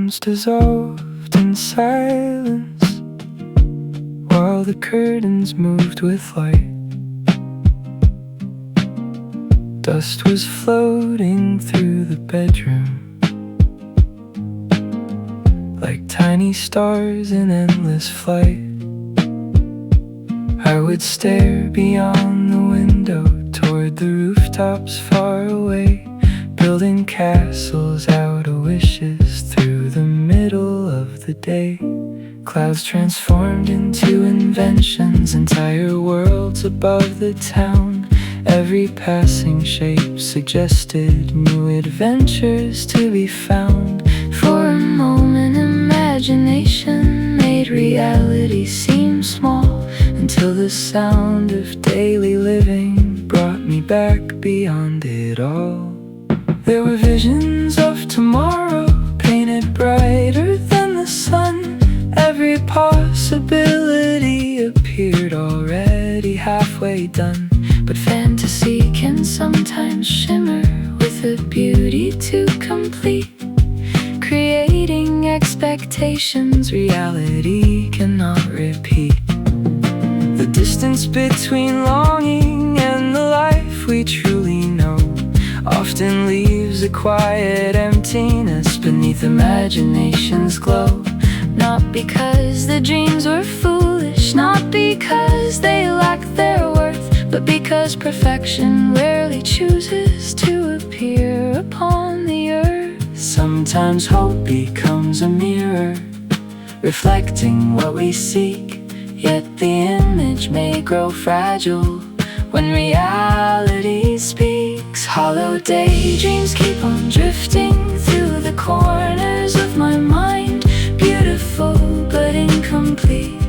rooms dissolved in silence, while the curtains moved with light. Dust was floating through the bedroom, like tiny stars in endless flight. I would stare beyond the window toward the rooftops far away, building castles out of wishes through the middle of the day. Clouds transformed into inventions, entire worlds above the town. Every passing shape suggested new adventures to be found. For a moment, imagination made reality seem small, until the sound of daily living brought me back beyond it all. There were visions of tomorrow, painted brighter than the sun. Every possibility appeared already halfway done. But fantasy can sometimes shimmer with a beauty too complete, creating expectations reality cannot repeat. The distance between longing and the life we truly know often leaves a quiet emptiness beneath imagination's glow. Not because the dreams were foolish, not because they lacked their worth, but because perfection rarely chooses to appear upon the earth. Sometimes hope becomes a mirror, reflecting what we seek, yet the image may grow fragile when reality speaks. Hollow daydreams keep on drifting through the corners of my mind, beautiful but incomplete,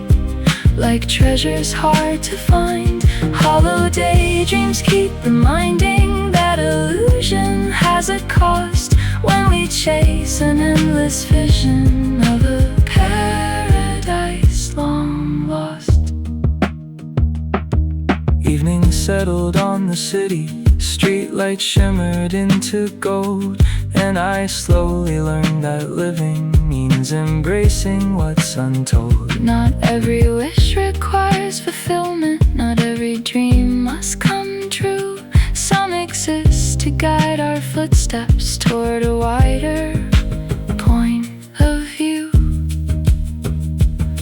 like treasures hard to find. Hollow daydreams keep reminding that illusion has a cost when we chase an endless vision of a paradise long lost. Evening settled on the city, streetlights shimmered into gold, and I slowly learned that living means embracing what's untold. Not every wish requires fulfillment, not every dream must come true. Some exist to guide our footsteps toward a wider point of view.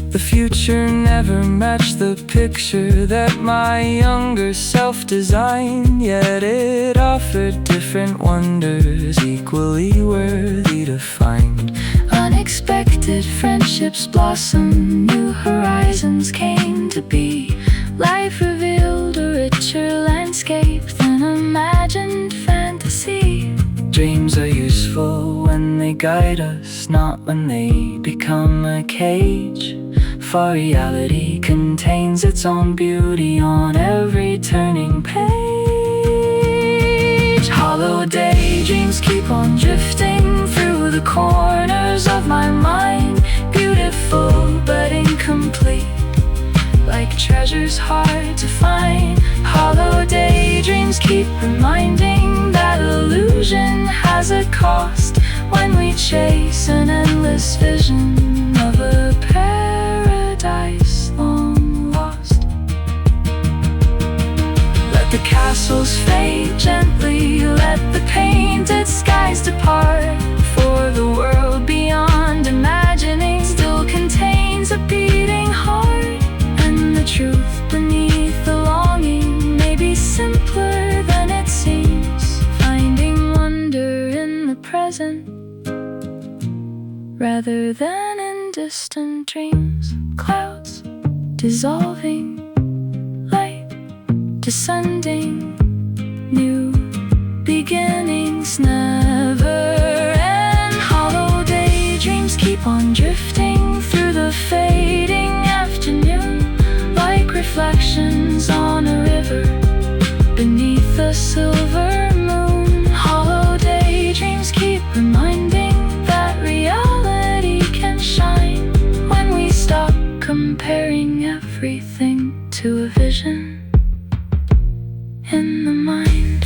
The future never matched the picture that my younger self designed, yet it offered different wonders equally worthy to find. Unexpected friendships blossomed, new horizons came to be. Life revealed a richer landscape than imagined fantasy. Dreams are useful when they guide us, not when they become a cage. For reality contains its own beauty on every turning page. Hollow daydreams keep on drifting through the corners of my mind, beautiful but incomplete, like treasures hard to find. Hollow daydreams keep reminding that illusion has a cost when we chase an endless vision of a paradise long lost. Let the castles fade gently, let the painted skies depart, for the world beyond imagining still contains a beating heart. And the truth beneath the longing may be simpler than it seems, finding wonder in the present rather than in distant dreams. Clouds dissolving, light descending, new beginnings never end. Hollow daydreams keep on drifting through the fading afternoon, like reflections on a river beneath the silver moon. Hollow daydreams keep reminding that reality can shine when we stop comparing everything to a vision in the mind.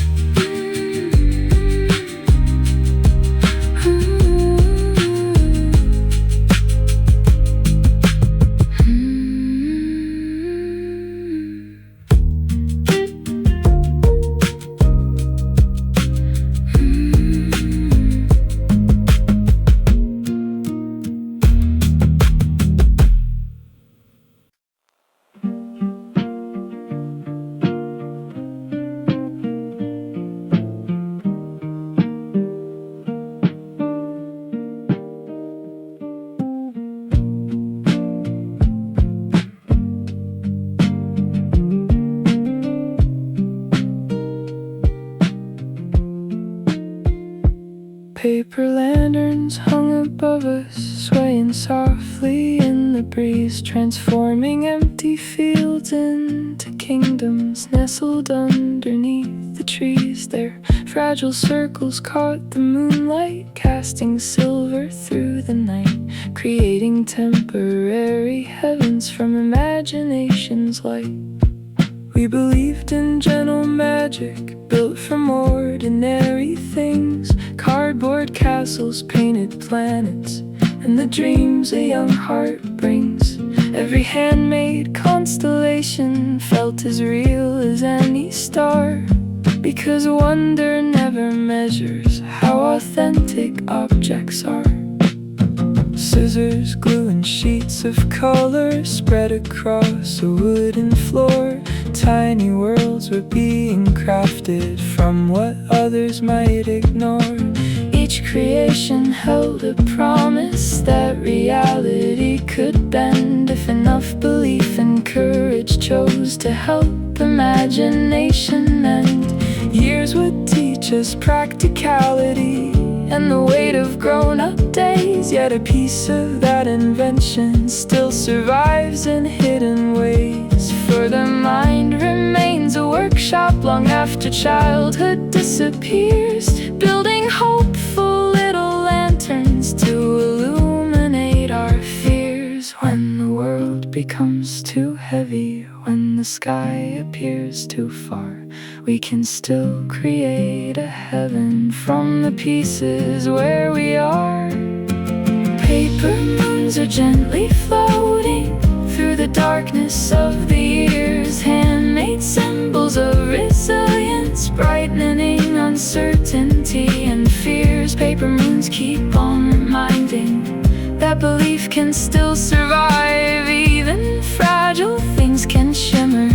above us, swaying softly in the breeze, transforming empty fields into kingdoms nestled underneath the trees. Their fragile circles caught the moonlight, casting silver through the night, creating temporary heavens from imagination's light. We believed in gentle magic, built from ordinary things, cardboard castles, painted planets, and the dreams a young heart brings. Every handmade constellation felt as real as any star, because wonder never measures how authentic objects are. Scissors, glue, and sheets of color spread across a wooden floor. Tiny worlds were being crafted from what others might ignore. Each creation held a promise that reality could bend, if enough belief and courage chose to help imagination end. Years would teach us practicality and the weight of grown-up days, yet a piece of that invention still survives in hidden ways. For the mind remains a workshop long after childhood disappears, building hopeful little lanterns to illuminate our fears. When the world becomes too heavy, when the sky appears too far, we can still create a heaven from the pieces where we are. Paper moons are gently floating through the darkness of the years, handmade symbols of resilience, brightening uncertainty and fears. Paper moons keep on reminding that belief can still survive. Even fragile things can shimmer,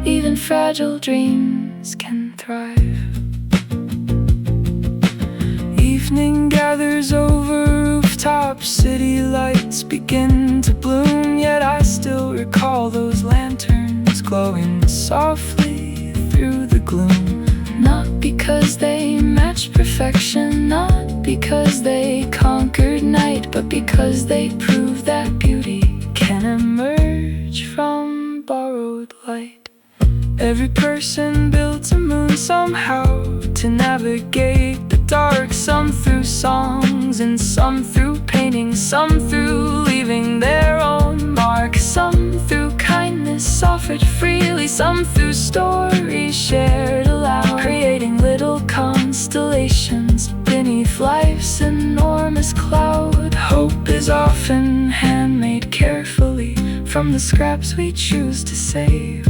even fragile dreams can thrive. Evening gathers over rooftops, city lights begin to bloom, yet I still recall those lanterns glowing softly through the gloom. Not because they matched perfection, not because they conquered night, but because they prove that beauty can emerge from borrowed light. Every person built a moon somehow to navigate the dark, some through songs and some through painting, some through leaving their own mark, some through kindness offered freely, some through stories shared aloud, creating little constellations beneath life's enormous cloud. Hope is often handmade carefully from the scraps we choose to save,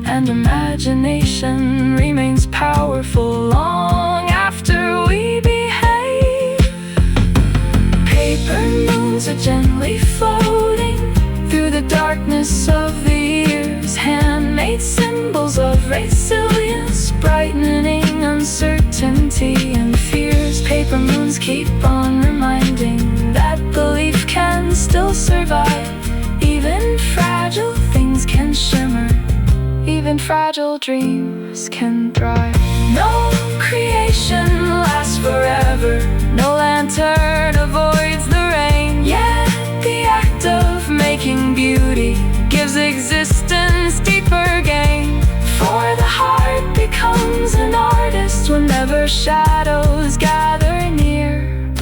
and imagination remains powerful long after we behave. Paper moons are gently floating through the darkness of the years, handmade symbols of resilience, brightening uncertainty and fears. Paper moons keep on reminding that belief can still survive. Even fragile things can shimmer, even fragile dreams can thrive. No creation lasts forever, no lantern avoids the rain, yet the act of making beauty gives existence deeper gain. For the heart becomes an artist whenever shadows gather near,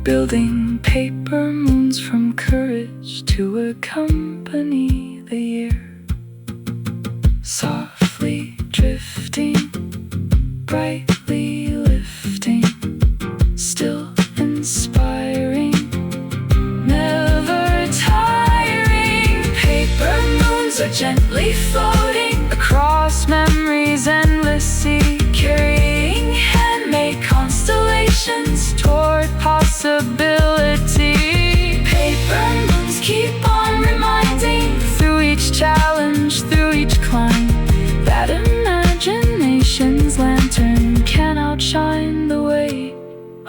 building paper moons from courage to accompany the year. Softly drifting, brightly lifting, still inspiring, never tiring. Paper moons are gently floating across memories' endless sea, carrying handmade constellations toward possibility. Paper moons keep on reminding, through each challenge, through each climb, that imagination's lantern can outshine the way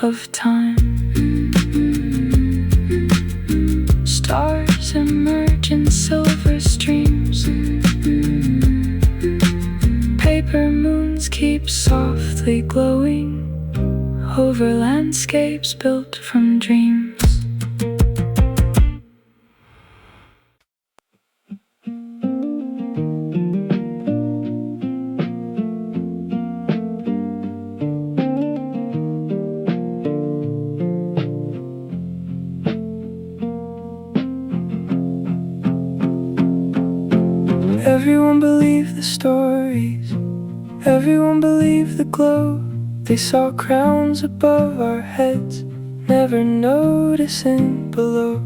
of time. Stars emerge in silver streams, paper moons keep softly glowing, over landscapes built from dreams. Everyone believed the stories, everyone believed the glow. They saw crowns above our heads, never noticing below.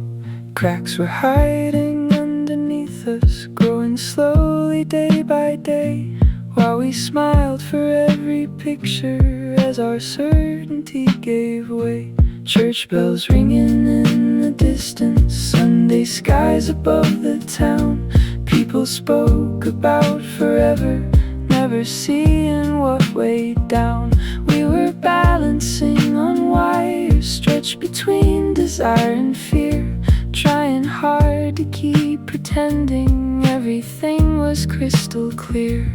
Cracks were hiding underneath us, growing slowly day by day, while we smiled for every picture as our certainty gave way. Church bells ringing in the distance, Sunday skies above the town. People spoke about forever, never seeing what weighed down. We were balancing on wires, stretched between desire and fear, trying hard to keep pretending everything was crystal clear.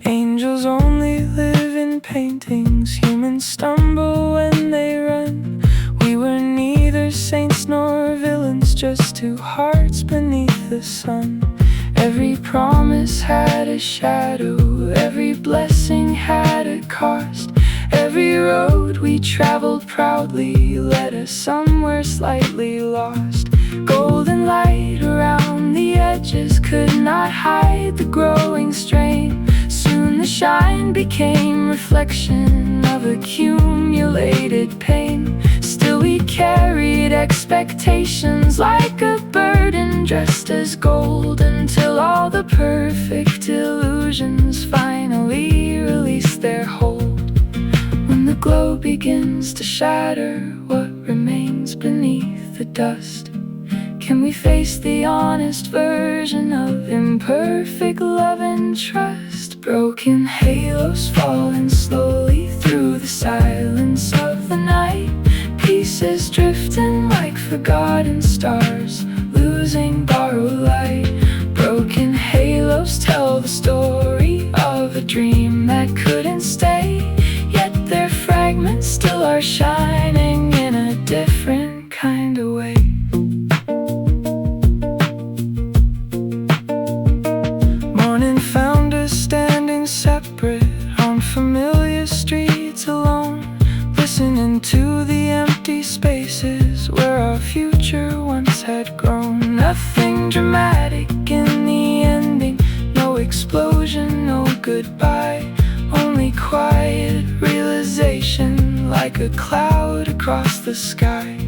Angels only live in paintings, humans stumble when they run. We were neither saints nor villains, just two hearts beneath the sun. Every promise had a shadow, every blessing had a cost. Every road we traveled proudly led us somewhere slightly lost. Golden light around the edges could not hide the growing strain. Soon the shine became reflection of accumulated pain. Still we carried expectations like a burden dressed as gold, until all the perfect illusions finally release their hold. When the glow begins to shatter what remains beneath the dust, can we face the honest version of imperfect love and trust? Broken halos falling slowly through the silence of the night, pieces drifting like forgotten stars, losing borrowed light. Broken halos tell the story of a dream that couldn't stay, yet their fragments still are shining in a different kind of way. Morning found us standing separate on familiar streets alone, listening to the empty spaces where our future once had grown. Nothing dramatic in the ending, no explosion, no goodbye, only quiet realization like a cloud across the sky.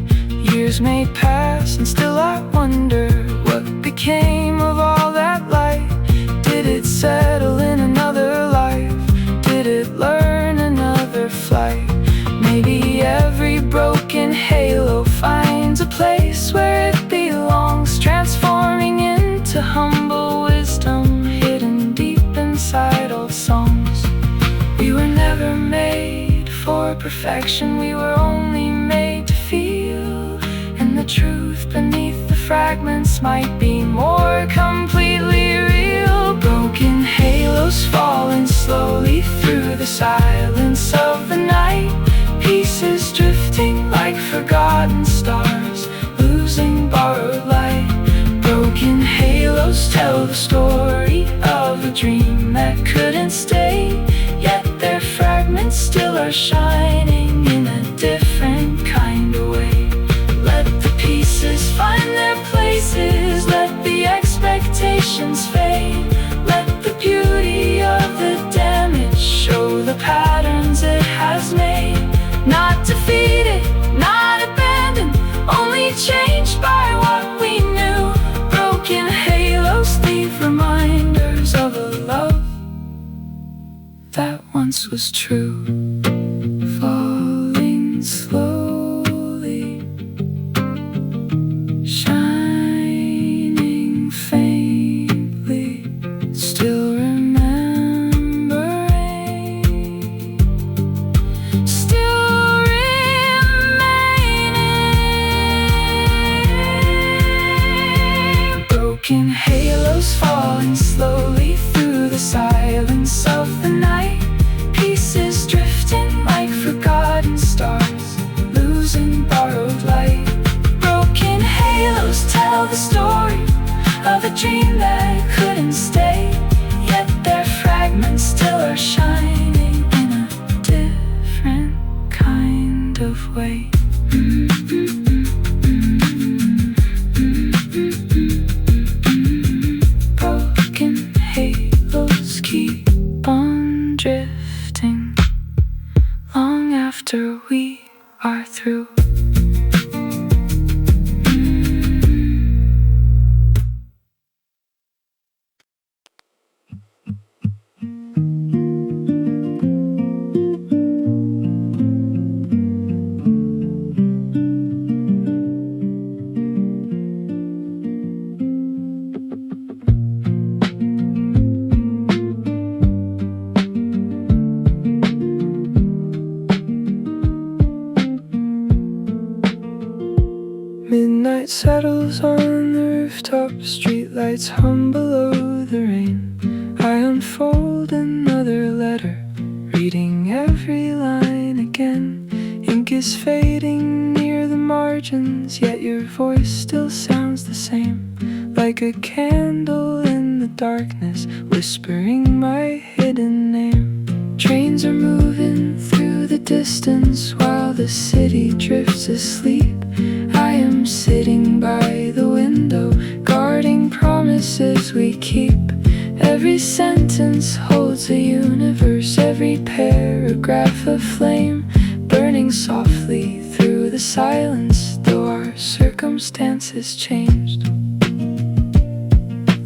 Years may pass and still I wonder what became of all that light. Did it settle in another life? Did it learn another flight? Maybe every broken halo finds a place where it belongs, transforming into humble wisdom hidden deep inside old songs. We were never made for perfection, we were only made to feel, and the truth beneath the fragments might be more completely real. Broken halos falling slowly through the silence of the night, pieces drifting like forgotten stars, losing borrowed light. Broken halos tell the story of a dream that couldn't stay, yet their fragments still are shining in a different kind of way. Let the pieces find their places, let the expectations fade, let the beauty of the damage show the patterns it has made. Not defeated, not abandoned, only changed by what we knew. Broken halos leave reminders of a love that once was true. Falling slowly, shining faintly, still remembering, still remaining. silence of the night, pieces drifting like forgotten stars, losing borrowed light. Broken halos tell the story of a dream that couldn't stay, yet their fragments still are shining in a different kind of way. Broken halos keep on drifting long after we are through. Midnight settles on the rooftop, streetlights hum below the rain. I unfold another letter, reading every line again. Ink is fading near the margins, yet your voice still sounds the same, like a candle in the darkness, whispering my hidden name. Trains are moving through the distance while the city drifts asleep. I am sitting by the window, guarding promises we keep. Every sentence holds a universe, every paragraph a flame, burning softly through the silence, though our circumstances changed.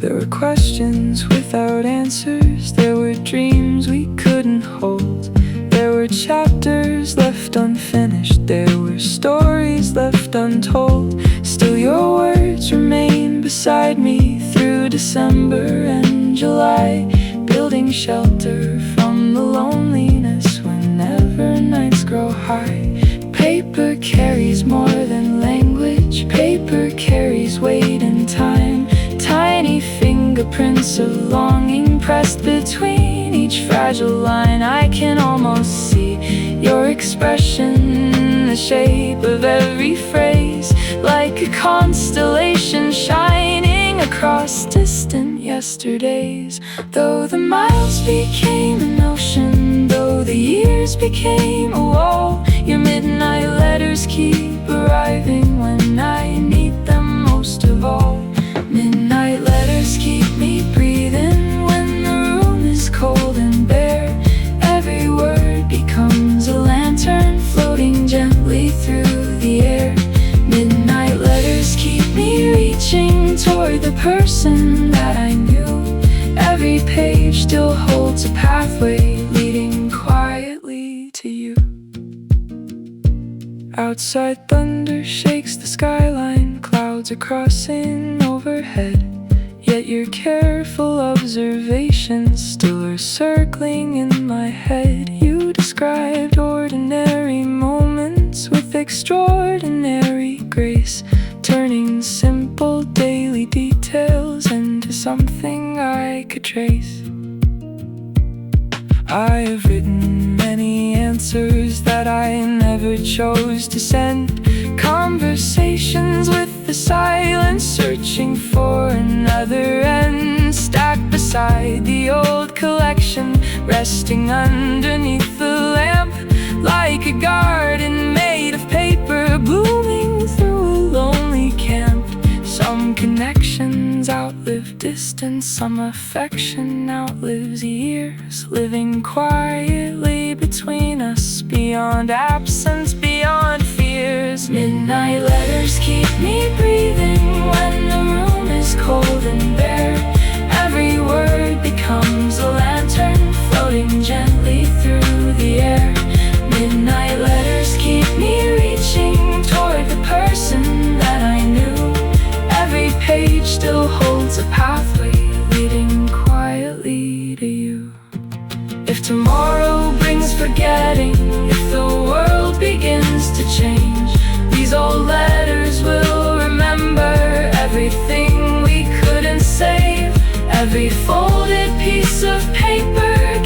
There were questions without answers, there were dreams we couldn't hold. There were chapters left unfinished, there were stories left untold. Still your words remain beside me through December and July, building shelter from the loneliness whenever nights grow high. Paper carries more than language, paper carries weight and time. Tiny fingerprints of longing pressed between each fragile line. I can almost see your expression, the shape of every phrase, like a constellation shining across distant yesterdays. Though the miles became an ocean, though the years became a wall, your midnight letters keep arriving when I need them most of all. Midnight letters keep me breathing when the room is cold and bare. Every word becomes a lantern floating gently through the air. Midnight letters keep me reaching toward the person that I knew. Every page still holds a pathway leading quietly to you. Outside, thunder shakes the skyline, clouds are crossing overhead, yet your careful observations still are circling in my head. You described ordinary moments with extraordinary grace, turning simple daily details into something I could trace. I have written many answers that I never chose to send, conversations with the silence, searching for another end, stacked beside the old collection, resting underneath the lamp, like a garden made of paper, blooming through a lonely camp. Some connections outlive distance, some affection outlives years, living quietly between us, beyond absence, beyond fears. Midnight letters keep me breathing when the room is cold and bare. Every word becomes a lantern floating gently through the air. Midnight letters keep me reaching toward the person that I knew. Every page still holds a pathway leading quietly to you. If tomorrow brings forgetting, if the world begins to change, these old letters will remember everything we couldn't save. Every folded piece of paper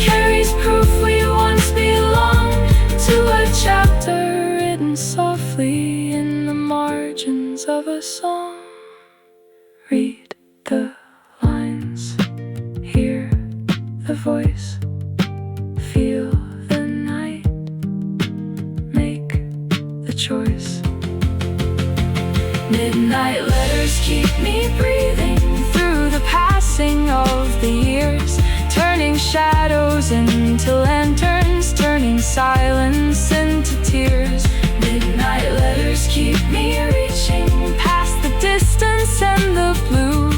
Midnight letters keep me breathing through the passing of the years, turning shadows into lanterns, turning silence into tears. Midnight letters keep me reaching past the distance and the blue.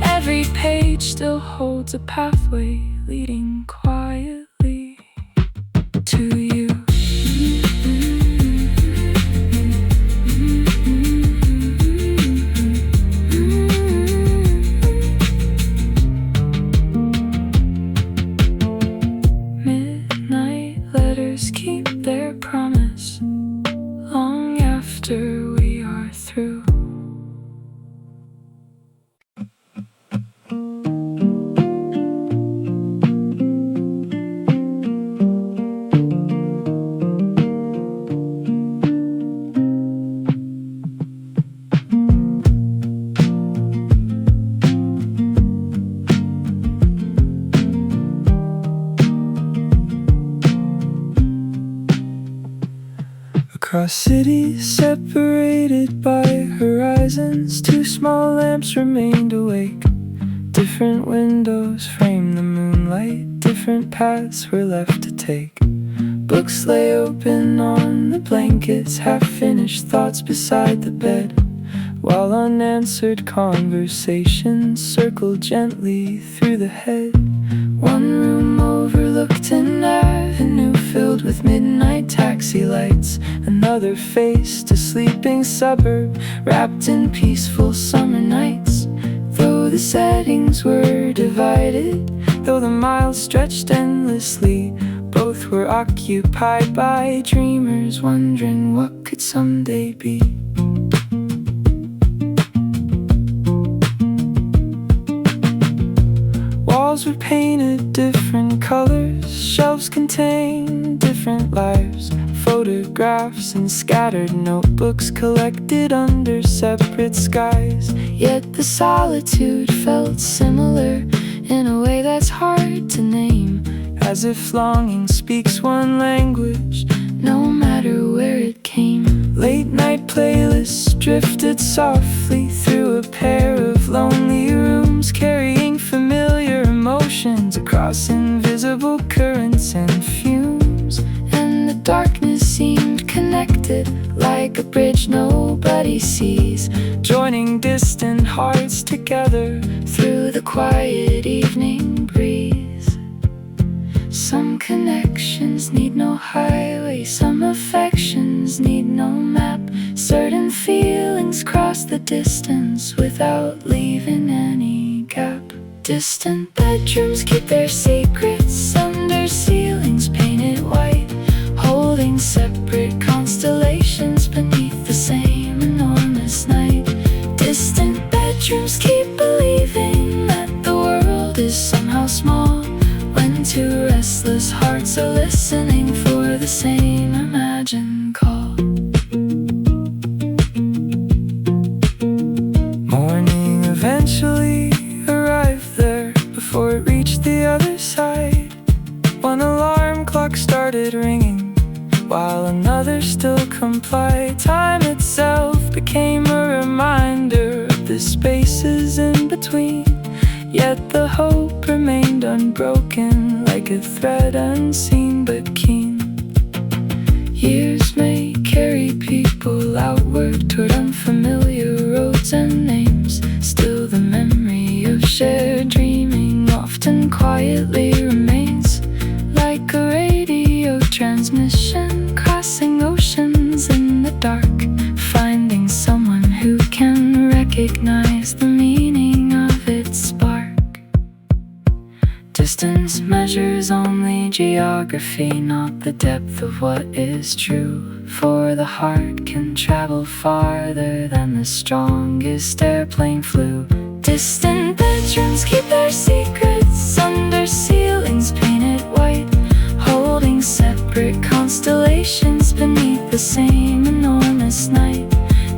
Every page still holds a pathway leading quietly to you. Midnight letters keep their promise long after we are through. Across cities separated by horizons, two small lamps remained awake. Different windows framed the moonlight, different paths were left to take. Books lay open on the blankets, half-finished thoughts beside the bed, while unanswered conversations circled gently through the head. One room overlooked an avenue filled with midnight taxi lights. Another faced a sleeping suburb wrapped in peaceful summer nights. Though the settings were divided, though the miles stretched endlessly, both were occupied by dreamers wondering what could someday be. Walls were painted different colors, shelves contained different lives. Photographs and scattered notebooks collected under separate skies. Yet the solitude felt similar in a way that's hard to name, as if longing speaks one language, no matter where it came. Late night playlists drifted softly through a pair of lonely rooms, carrying familiar emotions across invisible currents and fumes. And the darkness seemed connected, like a bridge nobody sees, joining distant hearts together through the quiet evening breeze. Some connections need no highway, some affections need no map. Certain feelings cross the distance without leaving any gap. Distant bedrooms keep their secrets under ceilings painted white, holding separate constellations beneath the same enormous night. Distant bedrooms keep believing that the world is somehow small, when two restless hearts are listening for the same imagined call. Morning eventually arrived there before it reached the other side. One alarm clock started ringing, while another still complied. Time itself became a reminder of the spaces in between, yet the hope remained unbroken, like a thread unseen but keen. Years may carry people outward toward unfamiliar roads and names. Still the memory of shared dreaming often quietly remains, like a radio transmission crossing oceans in the dark, finding someone who can recognize the meaning of its spark. Distance measures only geography, not the depth of what is true. For the heart can travel farther than the strongest airplane flew. Distant bedrooms keep their secrets under ceilings painted white, holding separate constellations beneath the same enormous night.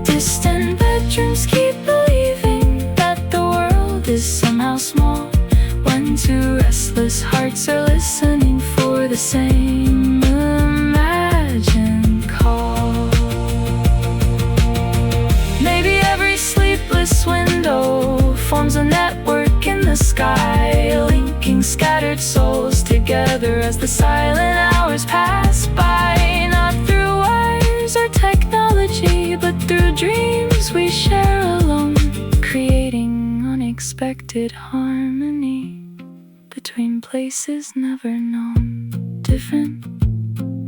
Distant bedrooms keep believing that the world is somehow small, when two restless hearts are listening for the same imagined call. Maybe every sleep Silent hours pass by, not through wires or technology, but through dreams we share alone, creating unexpected harmony between places never known. Different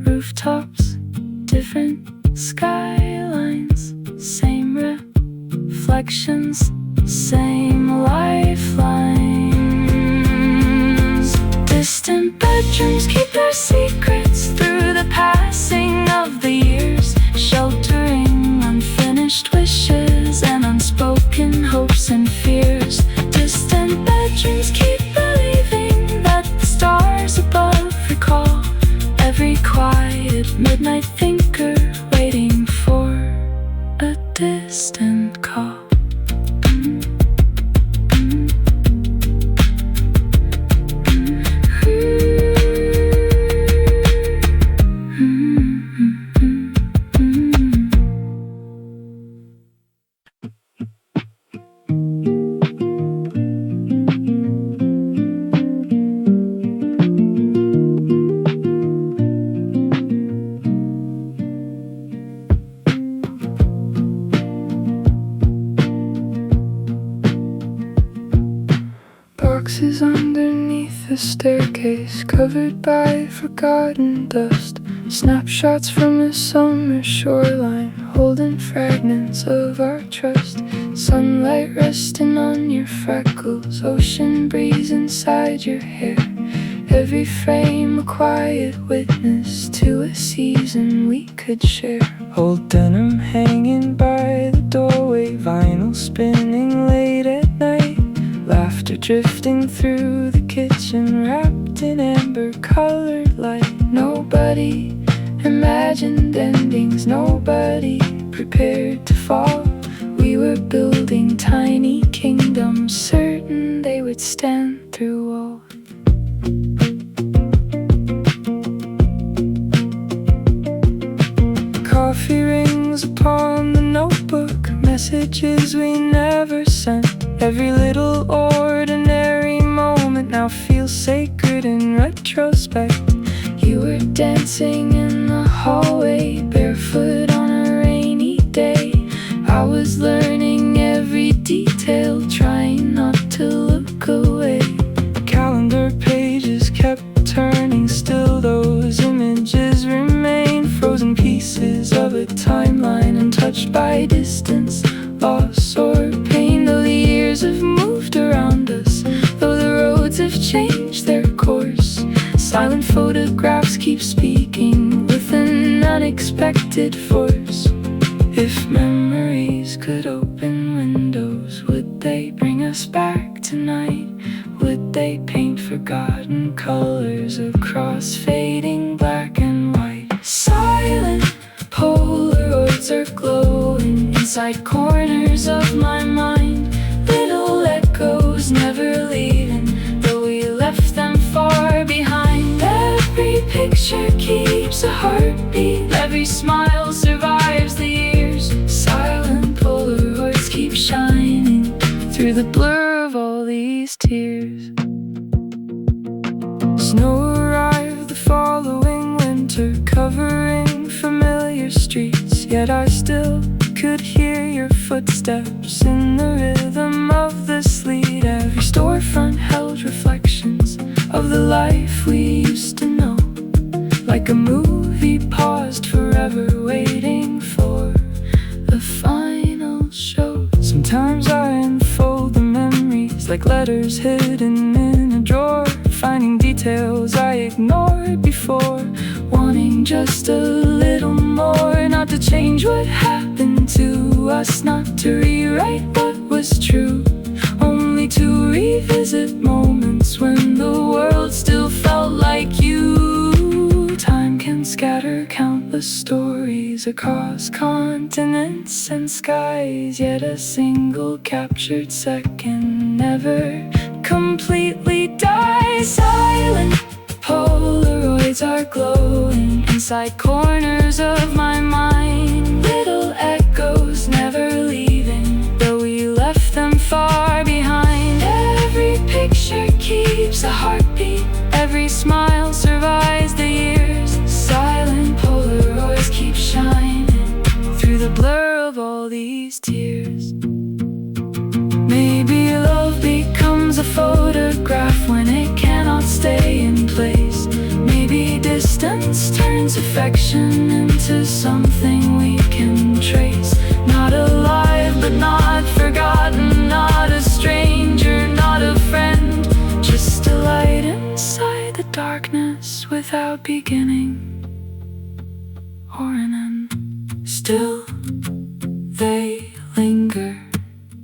rooftops, different skylines, same reflections, same lifelines. Distant bedrooms keep their secrets through the passing of the years, sheltering unfinished wishes and unspoken hopes and fears. Distant bedrooms keep believing that the stars above recall every quiet midnight thinker waiting for a distant call. Boxes underneath the staircase, covered by forgotten dust. Snapshots from a summer shoreline, holding fragments of our trust. Sunlight resting on your freckles, ocean breeze inside your hair. Every frame a quiet witness to a season we could share. Old denim hanging by the doorway, vinyl spinning late at night. Laughter drifting through the kitchen, wrapped in amber-colored light. Nobody imagined endings, nobody prepared to fall. We were building tiny kingdoms, certain they would stand through all. Coffee rings upon the notebook, messages we never sent. Every little ordinary moment now feels sacred in retrospect. You were dancing in the hallway, barefoot on a rainy day. I was learning every detail, trying not to look away. Calendar pages kept turning, still those images remain. Frozen pieces of a timeline, untouched by distance, loss or pain. Though the years have moved around us, though the roads have changed their course, silent photographs keep speaking with an unexpected force. If memories could open windows, would they bring us back tonight? Would they paint forgotten colors across fading black and white? Silent Polaroids are glowing inside corners of my mind. Little echoes never leaving, though we left them far behind. Every picture keeps a heartbeat, every smile survives the years. Silent Polaroids keep shining through the blur of all these tears. Snow arrived the following winter, covering familiar streets, yet I still could hear your footsteps in the rhythm of the sleet. Every storefront held reflections of the life we used to know, like a movie paused forever, waiting for the final show. Sometimes I unfold the memories like letters hidden in a drawer, finding details I ignored before, wanting just a little more. Not to change what happened to us, not to rewrite what was true, only to revisit moments when the world still felt like you. Time can scatter countless stories across continents and skies, yet a single captured second never completely dies. Silent Polaroids are glowing inside corners of my mind. Little echoes never leaving, though we left them far behind. Every picture keeps a heartbeat, every smile survives Distance turns affection into something we can trace. Not alive, but not forgotten. Not a stranger, not a friend. Just a light inside the darkness without beginning or an end. Still they linger,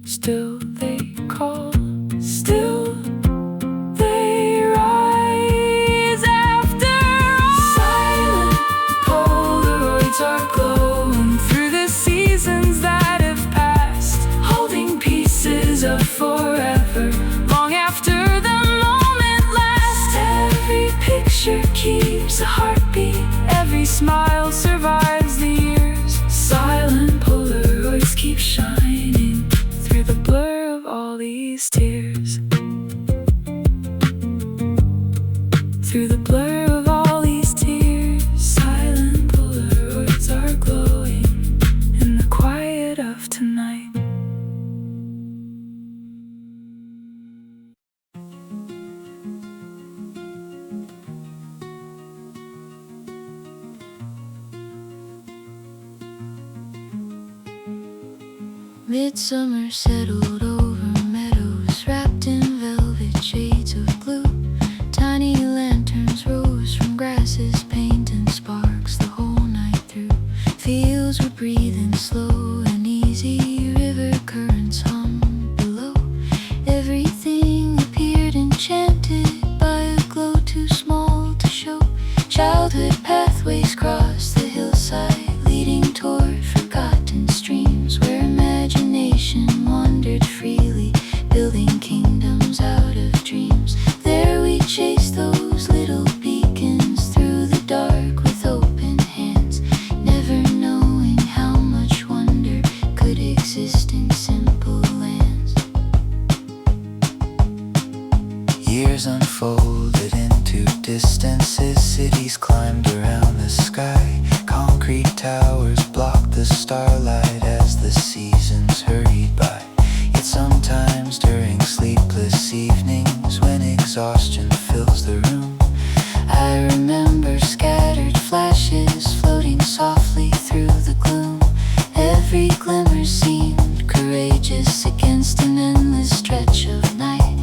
still they call, still they rise after all. Silent Polaroids are glowing through the seasons that have passed, holding pieces of forever, long after the moment lasts. Every picture keeps a heartbeat, every smile survives the years. Silent Polaroids keep shining through the blur of all these tears. Through the blur of all these tears, silent Polaroids are glowing in the quiet of tonight. Midsummer settled over meadows wrapped in velvet shades of blue. Tiny lanterns rose from grasses, painting sparks the whole night through. Fields were breathing slow and easy, river currents hummed below. Everything appeared enchanted by a glow too small to show. Childhood pathways crossed the hillside, leading toward forgotten streams where imagination wandered freely, building kingdoms out of dreams. There we chased those little beacons through the dark with open hands, never knowing how much wonder could exist in simple lands. Years unfolded into distances, cities climbed around the sky. Concrete towers blocked the starlight as the seasons hurried by. Yet sometimes during sleepless evenings, when exhaustion fills the room, I remember scattered flashes floating softly through the gloom. Every glimmer seemed courageous against an endless stretch of night,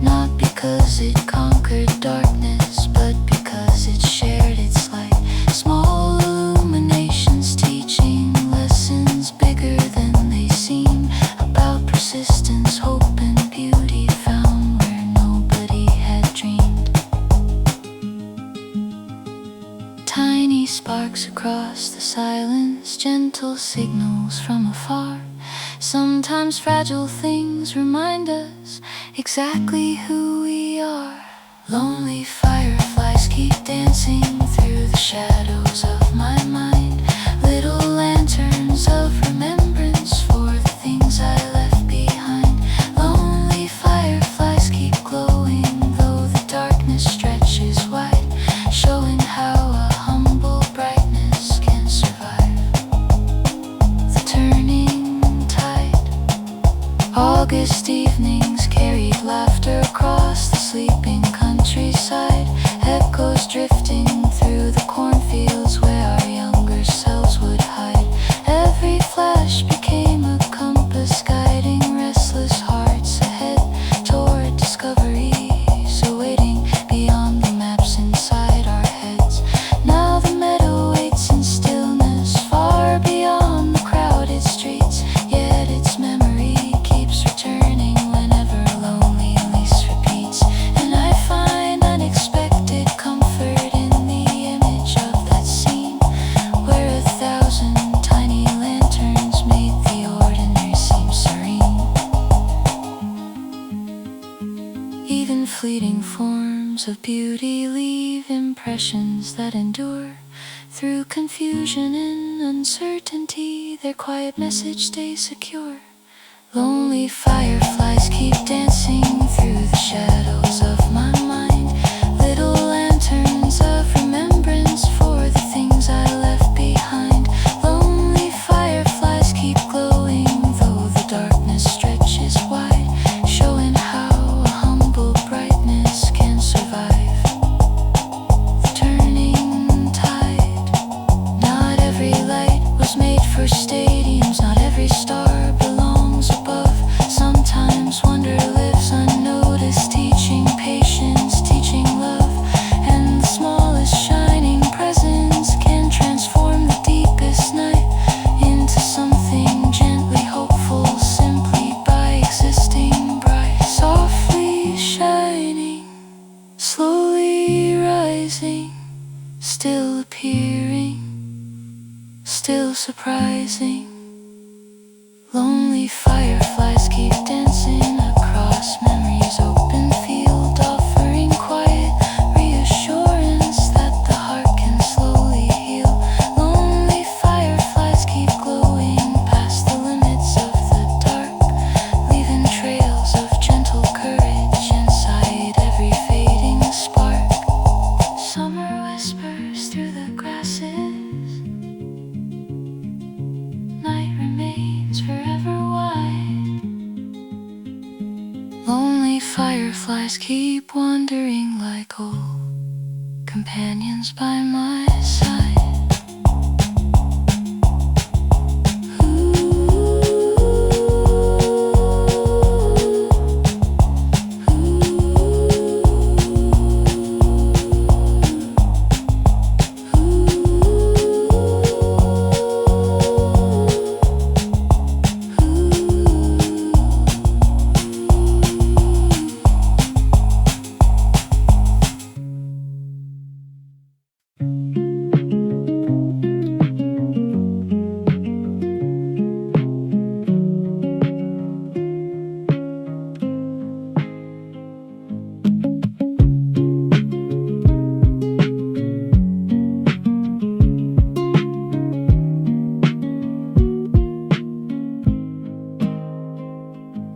not because it conquered darkness, but because it shared its light. Small illuminations teaching lessons bigger than they seem, about persistence, hope, and beauty found where nobody had dreamed. Tiny sparks across the silence, gentle signals from afar. Sometimes fragile things remind us exactly who we are. Lonely fireflies keep dancing through the shadows of my mind. Little lanterns of remembrance for the things I left behind. Lonely fireflies keep glowing though the darkness stretches wide, showing how a humble brightness can survive the turning tide. August evenings carried laughter across the sleeping countryside, echoes drifting through the cornfields where our younger selves would hide. Every flash became a compass guiding restless hearts ahead toward discoveries awaiting beyond the maps inside our heads. Now the meadow waits in stillness far beyond the crowded streets, yet its memory keeps returning whenever loneliness repeats. And I find unexpected comfort in the image of that scene, where 1,000 tiny lanterns made the ordinary seem serene. Even fleeting forms of beauty leave impressions that endure. Through confusion and uncertainty, their quiet message stays secure. Lonely fireflies keep dancing through the shadows of my mind. Little lanterns of remembrance for the things I left behind. Lonely fireflies keep glowing though the darkness stretches wide, showing how a humble brightness can survive the turning still appearing, still surprising. Lonely fireflies keep dancing across memory's open field, offering quiet reassurance that the heart can slowly heal. Lonely fireflies keep glowing past the limits of the dark, leaving trails of gentle courage inside every fading spark. Summer whispers through the grasses, night remains forever wide. Lonely fireflies keep wandering like old companions by my side.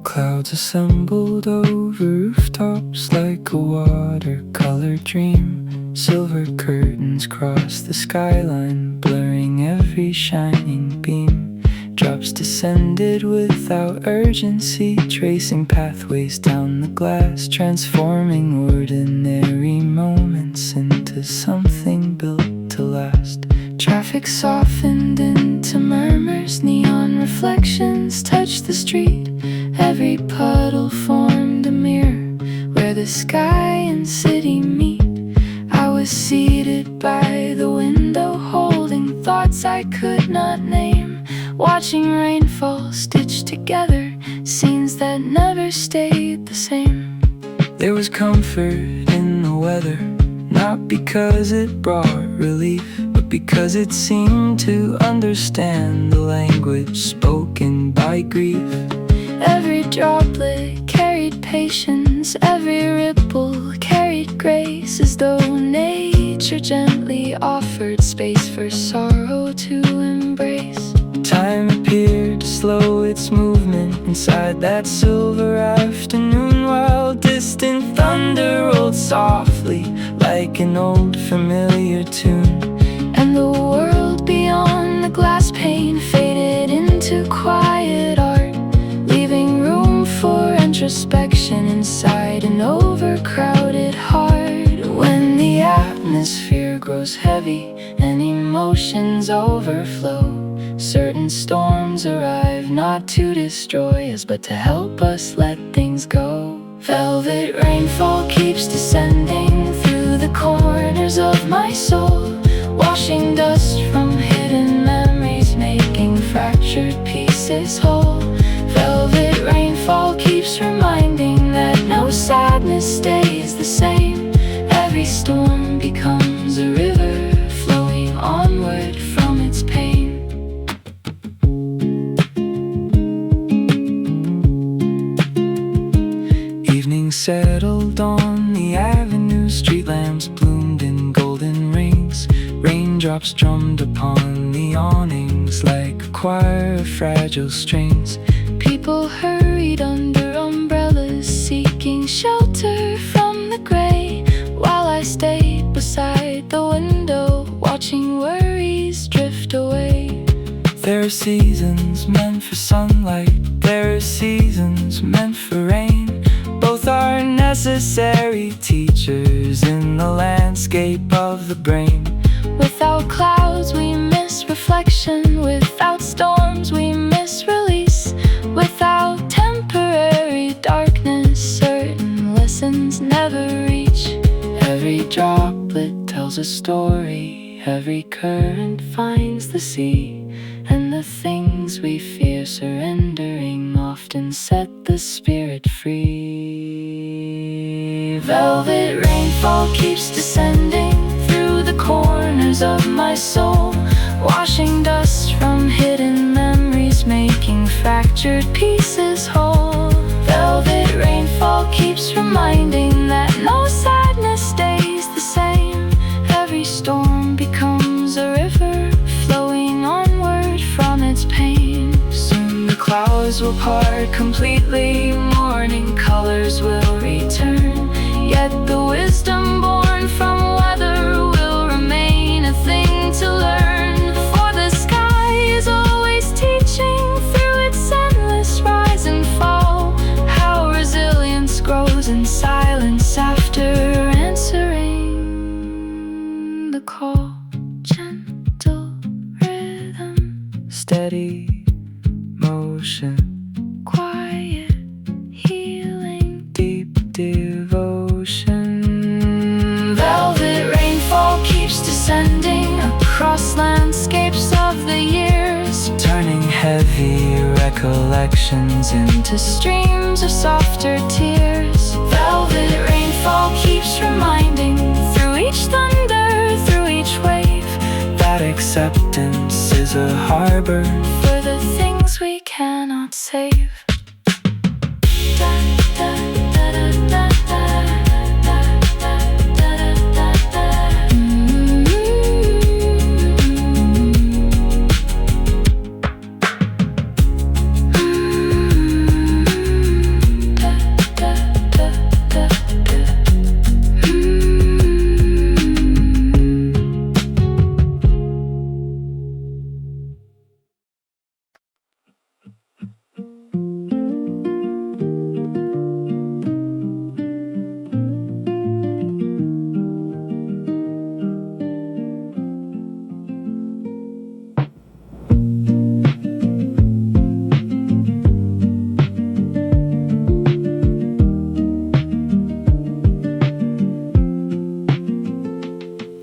Clouds assembled over rooftops like a watercolor dream. Silver curtains cross the skyline, blurring every shining beam. Drops descended without urgency, tracing pathways down the glass, transforming ordinary moments into something built to last. Traffic softened into murmurs, neon reflections touched the street. Every puddle formed a mirror where the sky and city meet. I was seated by the window, holding thoughts I could not name, watching rainfall stitched together, scenes that never stayed the same. There was comfort in the weather, not because it brought relief, but because it seemed to understand the language spoken by grief. Every droplet carried patience, every ripple carried grace, as though nature gently offered space for sorrow to embrace. Time appeared to slow its movement inside that silver afternoon, while distant thunder rolled softly like an old familiar tune. And the world beyond the glass pane faded into quiet art, leaving room for introspection inside an overcrowded heart. When the atmosphere grows heavy and emotions overflow, certain storms arrive not to destroy us, but to help us let things go. Velvet rainfall keeps descending through the corners of my soul, washing dust from hidden memories, making fractured pieces whole. Velvet rainfall keeps reminding that no sadness stays the same. Every storm becomes a river flowing onward from its pain. Evening settled on the avenue, street lamps bloomed in golden rings. Raindrops drummed upon the awnings like a choir of fragile strings. People hurried under umbrellas, seeking shelter from the gray, while I stayed beside the window, watching worries drift away. There are seasons meant for sunlight, there are seasons meant for rain. Both are necessary teachers in the landscape of the brain. Without clouds we miss reflection, without storms we miss release. Without temporary darkness, certain lessons never reach. Every droplet tells a story, every current finds the sea, and the things we fear surrendering often set the spirit free. Velvet rainfall keeps descending through the corners my soul, washing dust from hidden memories, making fractured pieces whole. Velvet rainfall keeps reminding that no sadness stays the same. Every storm becomes a river, flowing onward from its pain. Soon the clouds will part completely, morning colors will return. Yet the wisdom born from weather will remain a thing to learn. For the sky is always teaching through its endless rise and fall, how resilience grows in silence after answering the call. Gentle rhythm, Steady motion, quiet healing, deep devotion. velvet rainfall keeps descending across landscapes of the years, Turning heavy recollections into to streams of softer tears. Velvet rainfall keeps reminding through each thunder, through each wave, that acceptance is a harbor for the things we cannot save. Da, da, da, da, da, da, da, da, da, da, da. Da, da, da, da, da.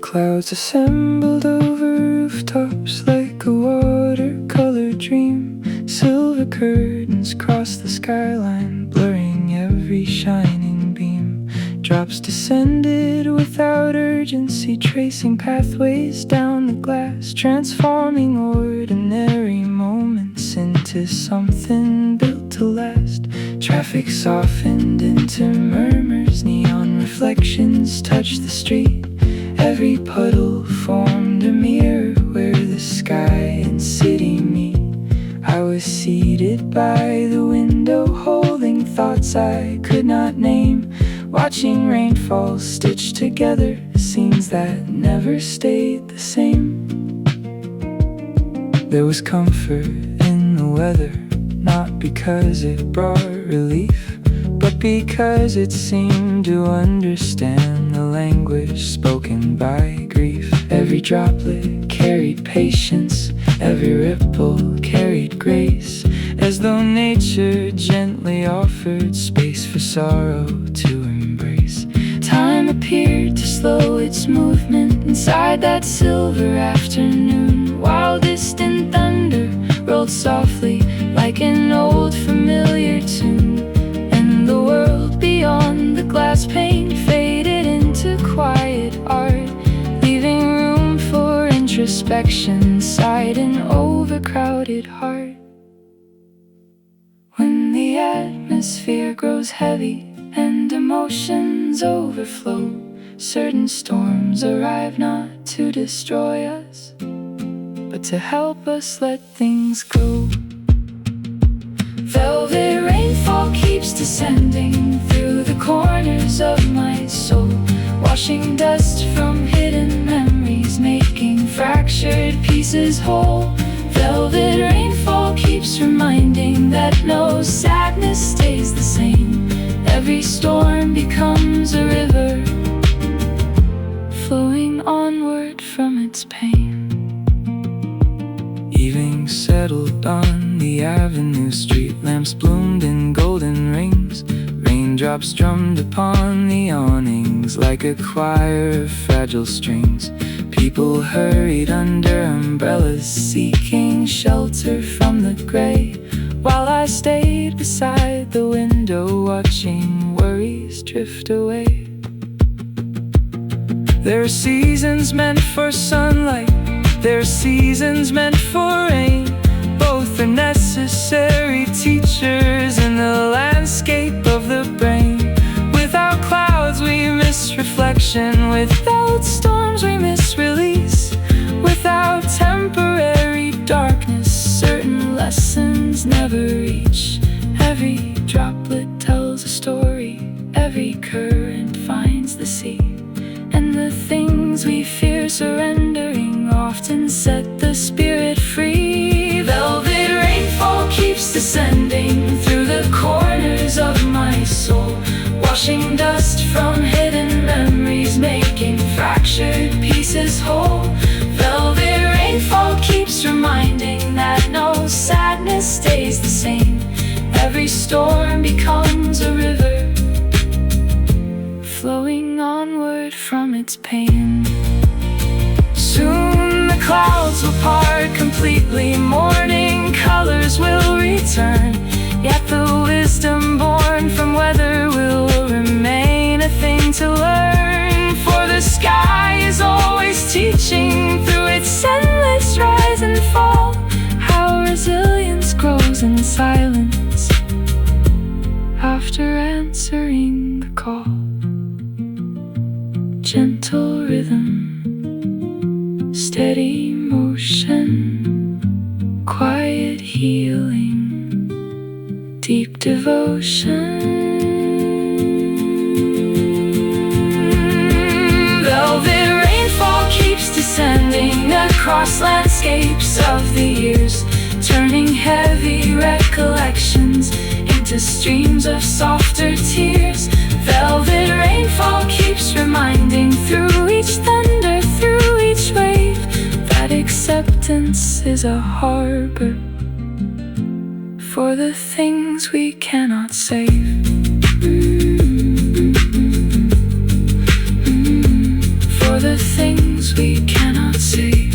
Clouds assembled over rooftops like a watercolor dream. Silver curtains cross the skyline, blurring every shining beam. Drops descended without urgency, tracing pathways down the glass, transforming ordinary moments into something built to last. Traffic softened into murmurs, neon reflections touched the street. Every puddle formed a mirror where the sky and city meet. I was seated by the window, holding thoughts I could not name, watching rainfall stitched together, scenes that never stayed the same. There was comfort in the weather, not because it brought relief, but because it seemed to understand the language spoken by grief. Every droplet carried patience, every ripple carried grace, as though nature gently offered space for sorrow to embrace. Time appeared to slow its movement inside that silver afternoon, while distant thunder rolled softly like an old familiar tune. The world beyond the glass pane faded into quiet art, leaving room for introspection inside an overcrowded heart. When the atmosphere grows heavy and emotions overflow, certain storms arrive not to destroy us, but to help us let things go. Velvet rainfall keeps descending through the corners of my soul, washing dust from hidden memories, making fractured pieces whole. Velvet rainfall keeps reminding that no sadness stays the same. Every storm becomes a river, flowing onward from its pain. Evening settled on the avenue, street lamps bloomed in golden rings. Raindrops drummed upon the awnings like a choir of fragile strings. People hurried under umbrellas, seeking shelter from the gray, while I stayed beside the window, watching worries drift away. There are seasons meant for sunlight, There are seasons meant for rain. Both are necessary teachers in the landscape of the brain. Without clouds we miss reflection. Without storms we miss release. Without temporary darkness, certain lessons never reach. Every droplet tells a story. Every current finds the sea. And the things we fear surrendering often set the spirit free. Velvet rainfall keeps descending through the corners of my soul, washing dust from hidden memories, making fractured pieces whole. Velvet rainfall keeps reminding that no sadness stays the same. Every storm becomes a river, flowing onward from its pain. Soon the clouds will part completely, morning colors will return. Yet the wisdom born from weather will remain a thing to learn. For the sky is always teaching through its endless rise and fall, how resilience grows in silence after answering the call. Gentle rhythm, steady motion, quiet healing, deep devotion. Velvet rainfall keeps descending across landscapes of the years, turning heavy recollections into streams of softer tears. Velvet rainfall keeps reminding through each thunder, through each wave, that acceptance is a harbor for the things we cannot save. For the things we cannot save.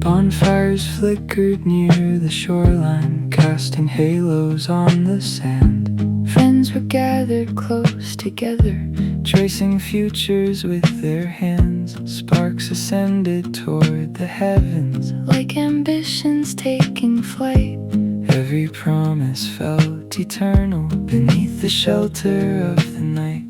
Bonfires flickered near the shoreline, casting halos on the sand. Friends were gathered close together, tracing futures with their hands. Sparks ascended toward the heavens, like ambitions taking flight. Every promise felt eternal beneath the shelter of the night.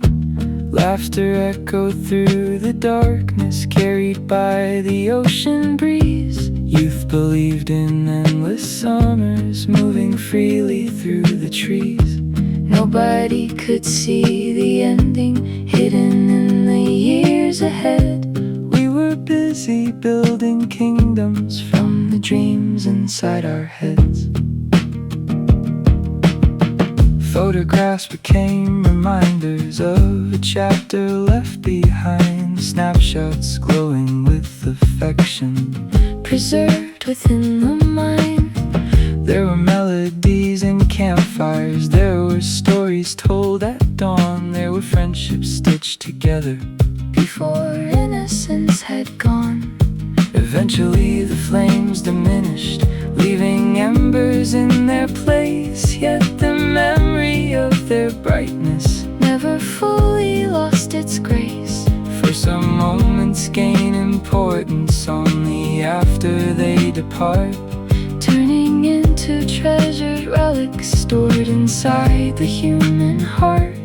Laughter echoed through the darkness, carried by the ocean breeze. Youth believed in endless summers, moving freely through the trees. Nobody could see the ending, hidden in the years ahead. We were busy building kingdoms from the dreams inside our heads. Photographs became reminders of a chapter left behind, snapshots glowing with affection, preserved within the mind. There were melodies and campfires, there were stories told at dawn. There were friendships stitched together before innocence had gone. Eventually the flames diminished, leaving embers in their place. Yet the memory of their brightness never fully lost its grace. For some moments gain importance only after they depart, turning into treasured relics stored inside the human heart.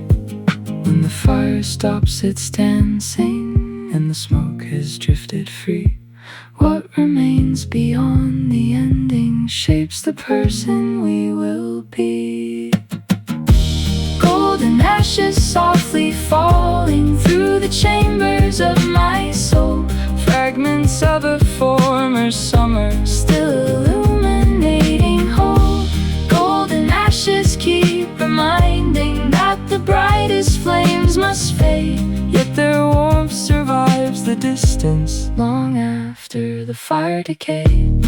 When the fire stops its dancing and the smoke has drifted free, what remains beyond the ending shapes the person we will be. Golden ashes softly falling through the chambers of my soul, fragments of a former summer still illuminate the distance long after the fire decayed.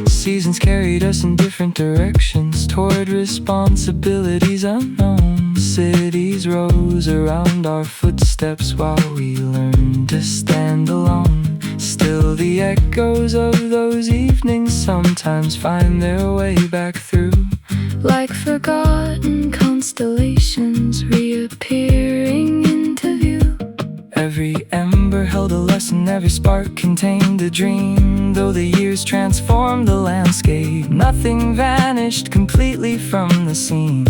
Seasons carried us in different directions toward responsibilities unknown. Cities rose around our footsteps while we learned to stand alone. Still the echoes of those evenings sometimes find their way back through, like forgotten constellations reappearing into view. Every ember held a lesson, every spark contained a dream. Though the years transformed the landscape, nothing vanished completely from the scene.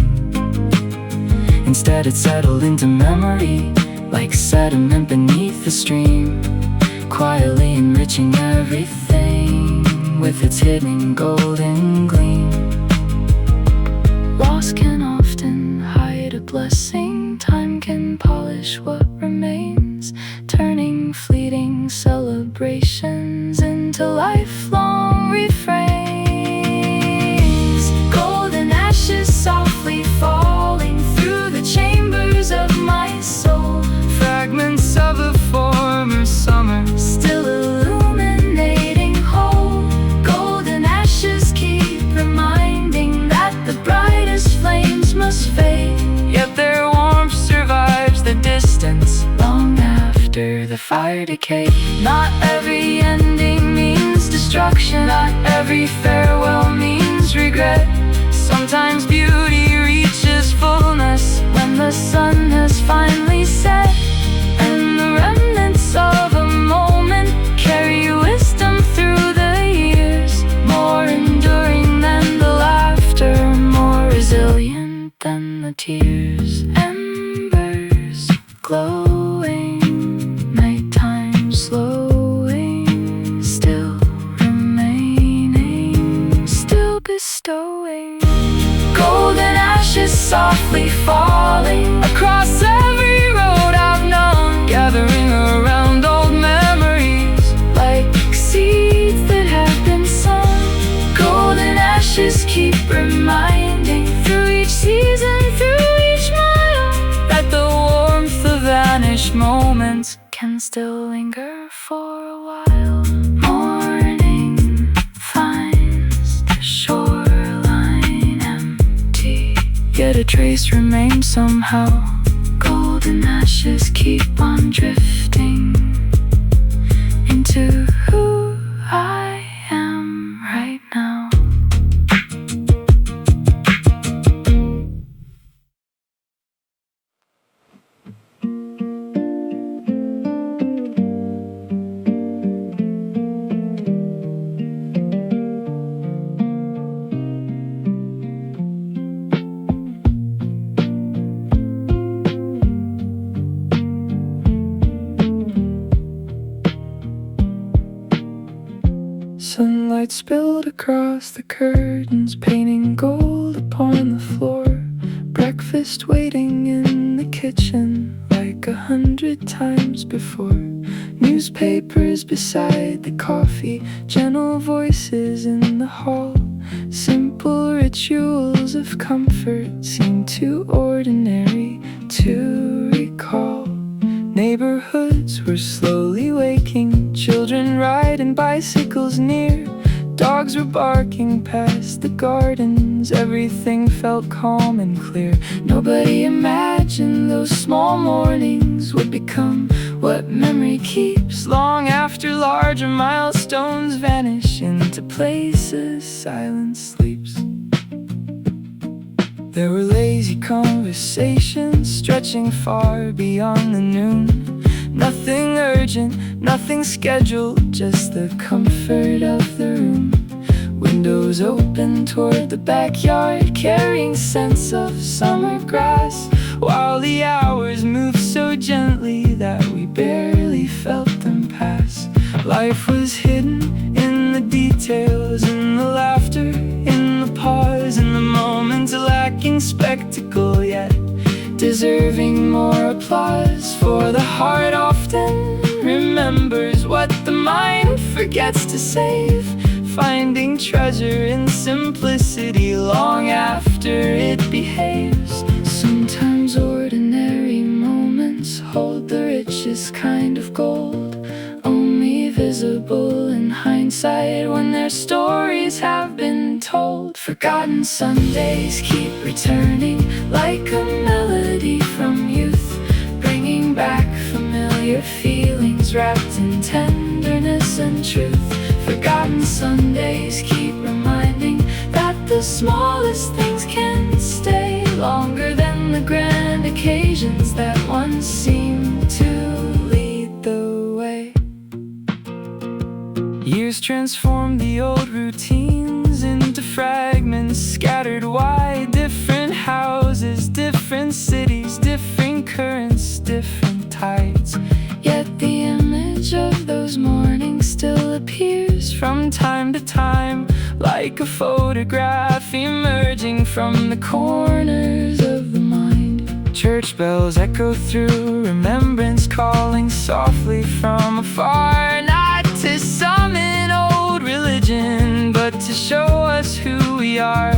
Instead it settled into memory, like sediment beneath the stream, quietly enriching everything with its hidden golden gleam. Loss can often hide a blessing. Time can polish what remains, turning fleeting celebrations into lifelong refrains. Golden ashes softly falling through the chambers of my soul, fragments of a former summer still illuminating whole. Golden ashes keep reminding that the brightest flames must fade, yet their warmth survives the distance long after the fire decayed. Not every ending means destruction, not every farewell means regret. Sometimes beauty reaches fullness when the sun has finally set, and the remnants of a moment carry wisdom through the years, more enduring than the laughter, more resilient than the tears. Embers glowing, nighttime slowing, still remaining, still bestowing. Golden ashes softly falling across every road I've known, gathering around old memories like seeds that have been sown. Golden ashes keep reminding through each season, through each mile, that the warmth of vanished moments can still linger for a while. Morning finds the shoreline empty, yet a trace remains somehow. Golden ashes keep on drifting into who I am right now. Sunlight spilled across the curtains, painting gold upon the floor. Breakfast waiting in the kitchen like 100 times before. Newspapers beside the coffee, gentle voices in the hall. Simple rituals of comfort seem too ordinary to recall. Neighborhoods were slowly waking, children riding bicycles near. Dogs were barking past the gardens, everything felt calm and clear. Nobody imagined those small mornings would become what memory keeps. Long after larger milestones vanish into places silence sleeps. There were lazy conversations stretching far beyond the noon. Nothing urgent, nothing scheduled, just the comfort of the room. Windows open toward the backyard, carrying scents of summer grass, while the hours moved so gently that we barely felt them pass. Life was hidden in the details, in the laughter, in the pause, in the moments lacking spectacle, yet deserving more applause. For the heart often remembers what the mind forgets to save, finding treasure in simplicity long after it behaves. Sometimes ordinary moments hold the richest precious kind of gold, only visible in hindsight when their stories have been told. Forgotten Sundays keep returning like a melody from youth, bringing back familiar feelings wrapped in tenderness and truth. Forgotten Sundays keep reminding that the smallest things can stay longer than the grand occasions that once seemed to lead the way. Years transform the old routines into fragments scattered wide. Different houses, different cities, different currents, different tides. Yet the image of those mornings still appears from time to time, like a photograph emerging from the corners of the mind. Church bells echo through remembrance, calling softly from afar, not to summon old religion, but to show us who we are.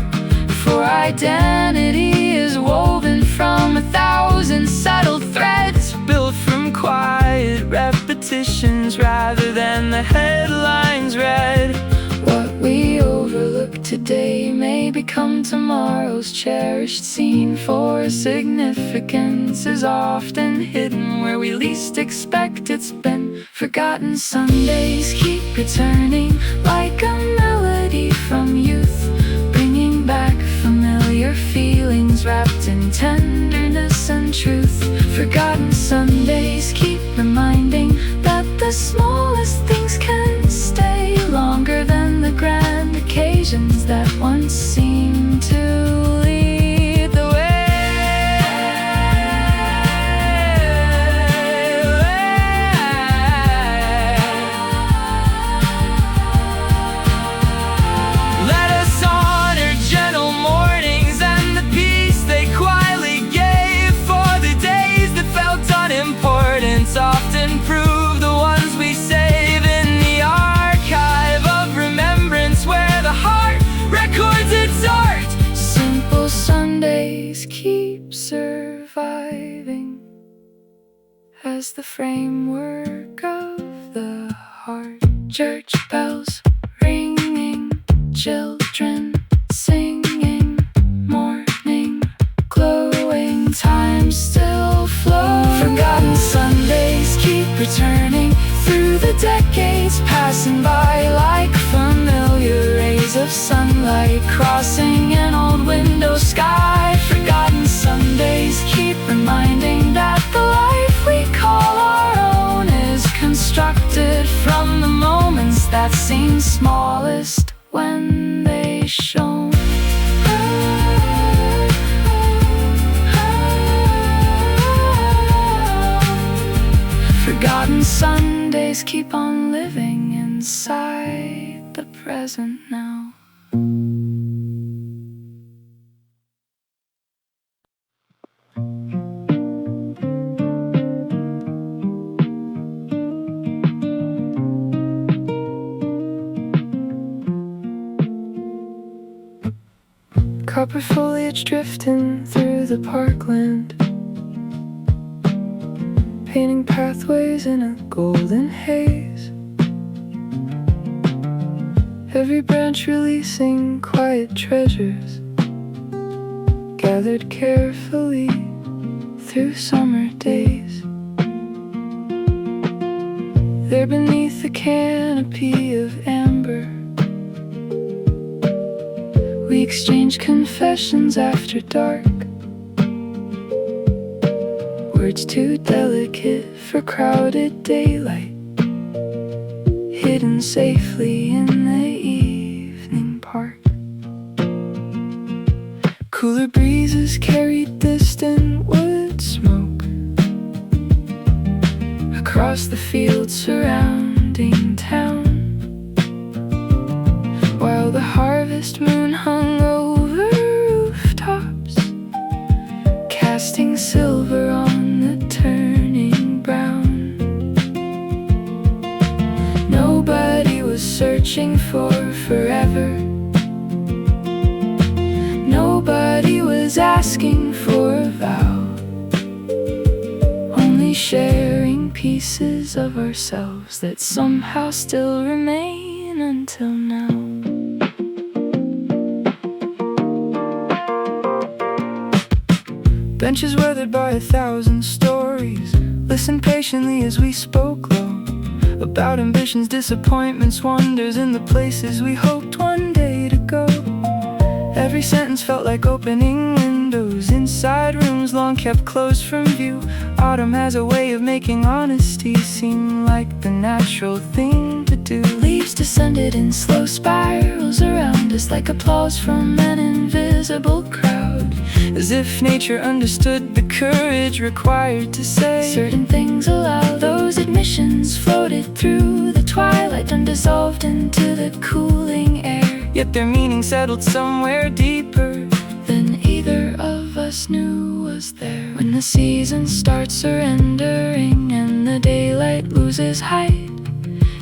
For identity is woven from 1,000 subtle threads, built from quiet repetitions rather than the headlines read. What we overlook today may become tomorrow's cherished scene, for significance is often hidden where we least expect it's been. Forgotten Sundays keep returning like a melody from youth, bringing back familiar feelings wrapped in tenderness and truth. Forgotten Sundays keep reminding that the smallest things can stay longer than the grand occasions that once seemed to lead the way. Let us honor gentle mornings and the peace they quietly gave, for the days that felt unimportant often prove the ones we save in the archive of remembrance where the heart records its art. Simple Sundays keep surviving as the framework of the heart. Church bells ringing, children singing, morning glowing, time still flows. Forgotten Sundays keep returning through the decades, passing by like familiar rays of sunlight crossing an old window sky. Forgotten Sundays keep reminding that the life we call our own is constructed from the moments that seem smallest when they shone. Forgotten Sundays keep on living inside the present now. Copper foliage drifting through the parkland, painting pathways in a golden haze. Every branch releasing quiet treasures, gathered carefully through summer days. There beneath the canopy of amber, we exchange confessions after dark, words too delicate for crowded daylight, hidden safely in the evening park. Cooler breezes carried distant wood smoke across the fields surrounding town, while the harvest moon hung over rooftops, casting silver on the turning brown. Nobody was searching for forever, nobody was asking for a vow, only sharing peace pieces of ourselves that somehow still remain until now. Benches weathered by 1,000 stories, listen patiently as we spoke low about ambitions, disappointments, wonders, and the places we hoped one day to go. Every sentence felt like opening windows inside rooms long kept closed from view. Autumn has a way of making honesty seem like the natural thing to do. Leaves descended in slow spirals around us like applause from an invisible crowd, as if nature understood the courage required to say certain things aloud. Those admissions floated through the twilight, undissolved into the cooling air, yet their meaning settled somewhere deeper than either of us knew was there. When the season starts surrendering and the daylight loses height,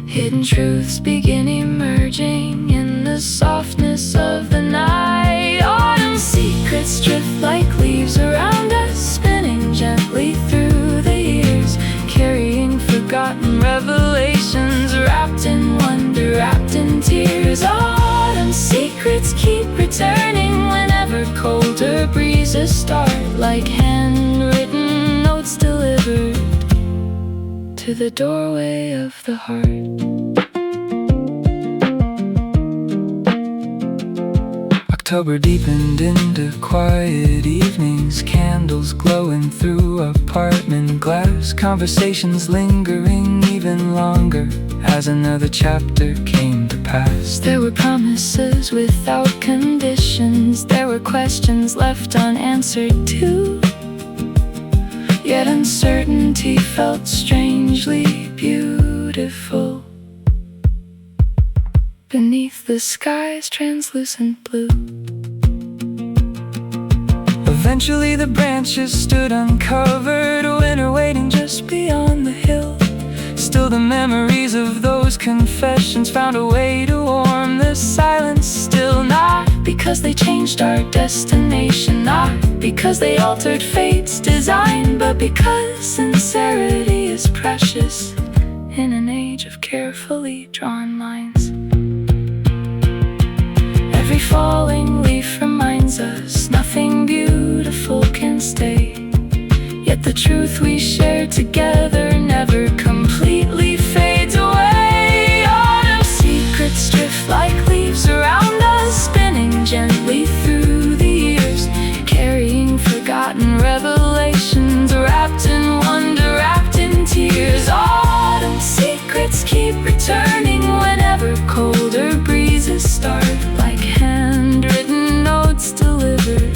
hidden truths begin emerging in the softness of the night. Autumn secrets drift like leaves around us, spinning gently through the years, carrying forgotten revelations, wrapped in wonder, wrapped in tears. Autumn secrets keep returning whenever colder breezes start, like handwritten notes delivered to the doorway of the heart. October deepened into quiet evenings, candles glowing through apartment glass, conversations lingering even longer as another chapter came to pass. There were promises without conditions, there were questions left unanswered too, yet uncertainty felt strangely beautiful beneath the sky's translucent blue. Eventually the branches stood uncovered, winter waiting just beyond the hill. Still the memories of those confessions found a way to warm the silence still. Not because they changed our destination, not because they altered fate's design, but because sincerity is precious in an age of carefully drawn lines. Every falling leaf reminds us nothing beautiful can stay, yet the truth we share together never completely fades away. Autumn secrets drift like leaves around us, spinning gently through the years, carrying forgotten revelations, wrapped in wonder, wrapped in tears. Autumn secrets keep returning whenever colder breezes start, like handwritten notes delivered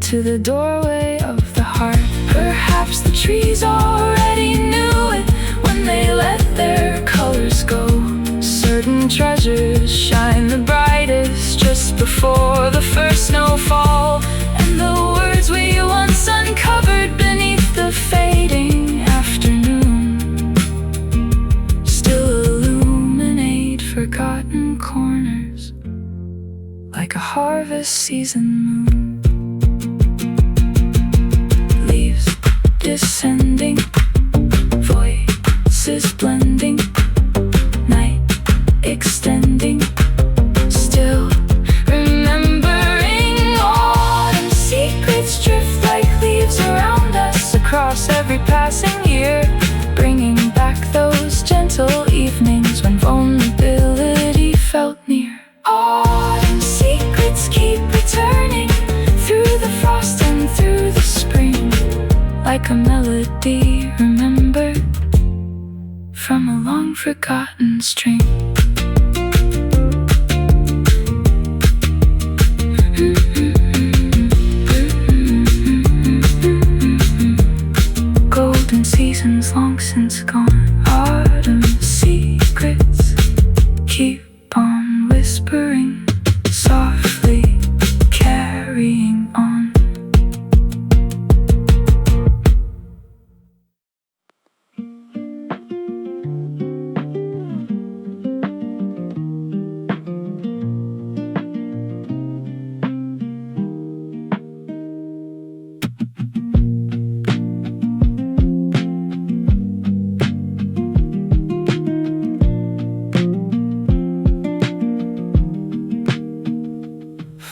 to the doorway of the heart. Perhaps the trees already knew it when they let their colors go. Certain treasures shine the brightest just before the first snowfall, and the words we once uncovered beneath the fading afternoon still illuminate forgotten corners like a harvest season moon. Leaves descending, voices blending, night extending, still remembering. Autumn secrets drift like leaves around us across every passing year, bringing back those gentle evenings when vulnerability felt near. Autumn secrets keep returning through the frost and through the spring, like a melody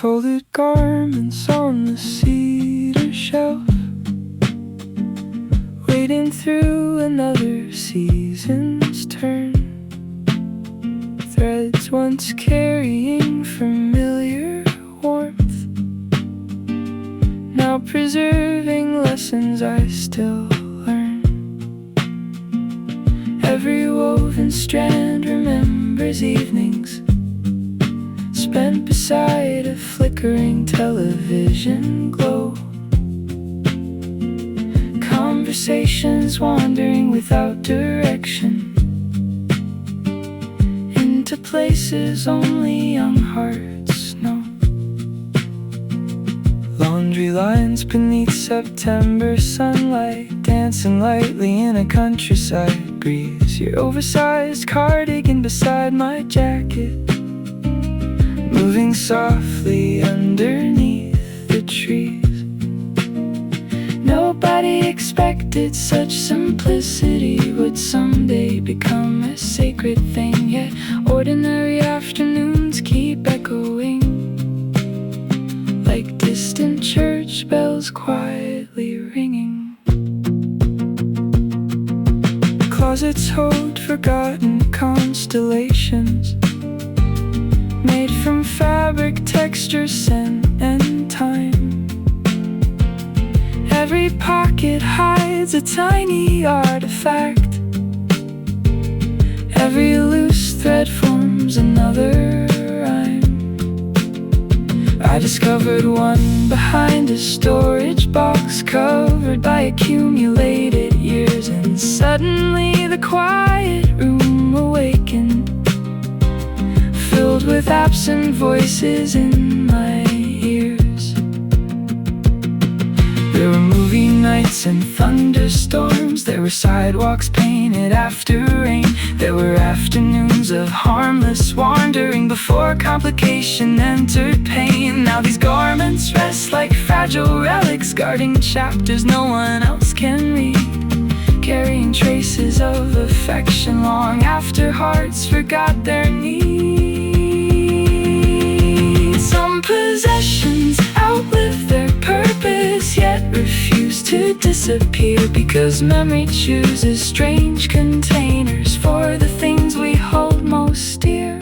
Folded garments on the cedar shelf, waiting through another season's turn. Threads once carrying familiar warmth, now preserving lessons I still learn. Every woven strand remembers evenings spent beside a flickering television glow. Conversations wandering without direction into places only young hearts know. Laundry lines beneath September sunlight, dancing lightly in a countryside breeze. Your oversized cardigan beside my jacket, moving softly underneath the trees. Nobody expected such simplicity would someday become a sacred thing, yet ordinary afternoons keep echoing like distant church bells quietly ringing. Closets hold forgotten constellations, made from fabric, texture, scent, and time. Every pocket hides a tiny artifact, every loose thread forms another rhyme. I discovered one behind a storage box covered by accumulated years, and suddenly the quiet room awakened, filled with absent voices in my ears. There were movie nights and thunderstorms, there were sidewalks painted after rain, there were afternoons of harmless wandering before complication entered pain. Now these garments rest like fragile relics, guarding chapters no one else can read, carrying traces of affection long after hearts forgot their needs. Some possessions outlive their purpose, yet refuse to disappear, because memory chooses strange containers for the things we hold most dear.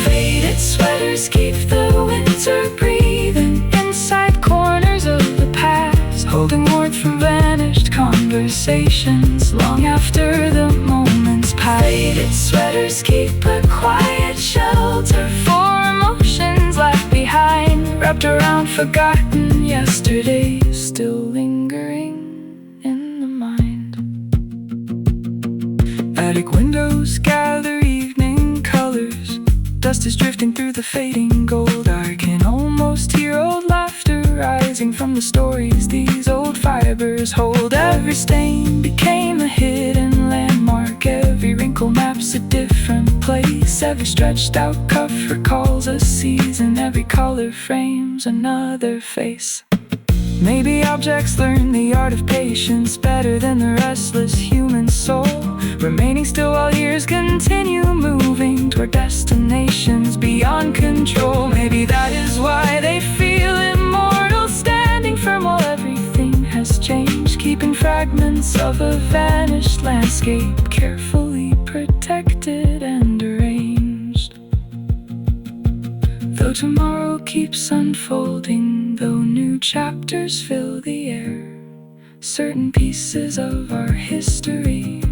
Faded sweaters keep the winter breathing inside corners of the past, holding warmth from vanished conversations long after the moments pass. Faded sweaters keep a quiet shelter for emotions left behind, wrapped around forgotten yesterdays, still lingering in the mind. Attic windows gather evening colors, dust is drifting through the fading gold. I can almost hear old laughter rising from the stories these old fibers hold. Every stain became a hidden landmark, every wrinkle maps a different place, every stretched out cuff recalls a season, every color frames another face. Maybe objects learn the art of patience better than the restless human soul, remaining still while years continue moving toward destinations beyond control. Maybe that is why they feel immortal, standing firm while everything has changed, keeping fragments of a vanished landscape carefully protected and arranged. Though tomorrow keeps unfolding, though new chapters fill the air, certain pieces of our history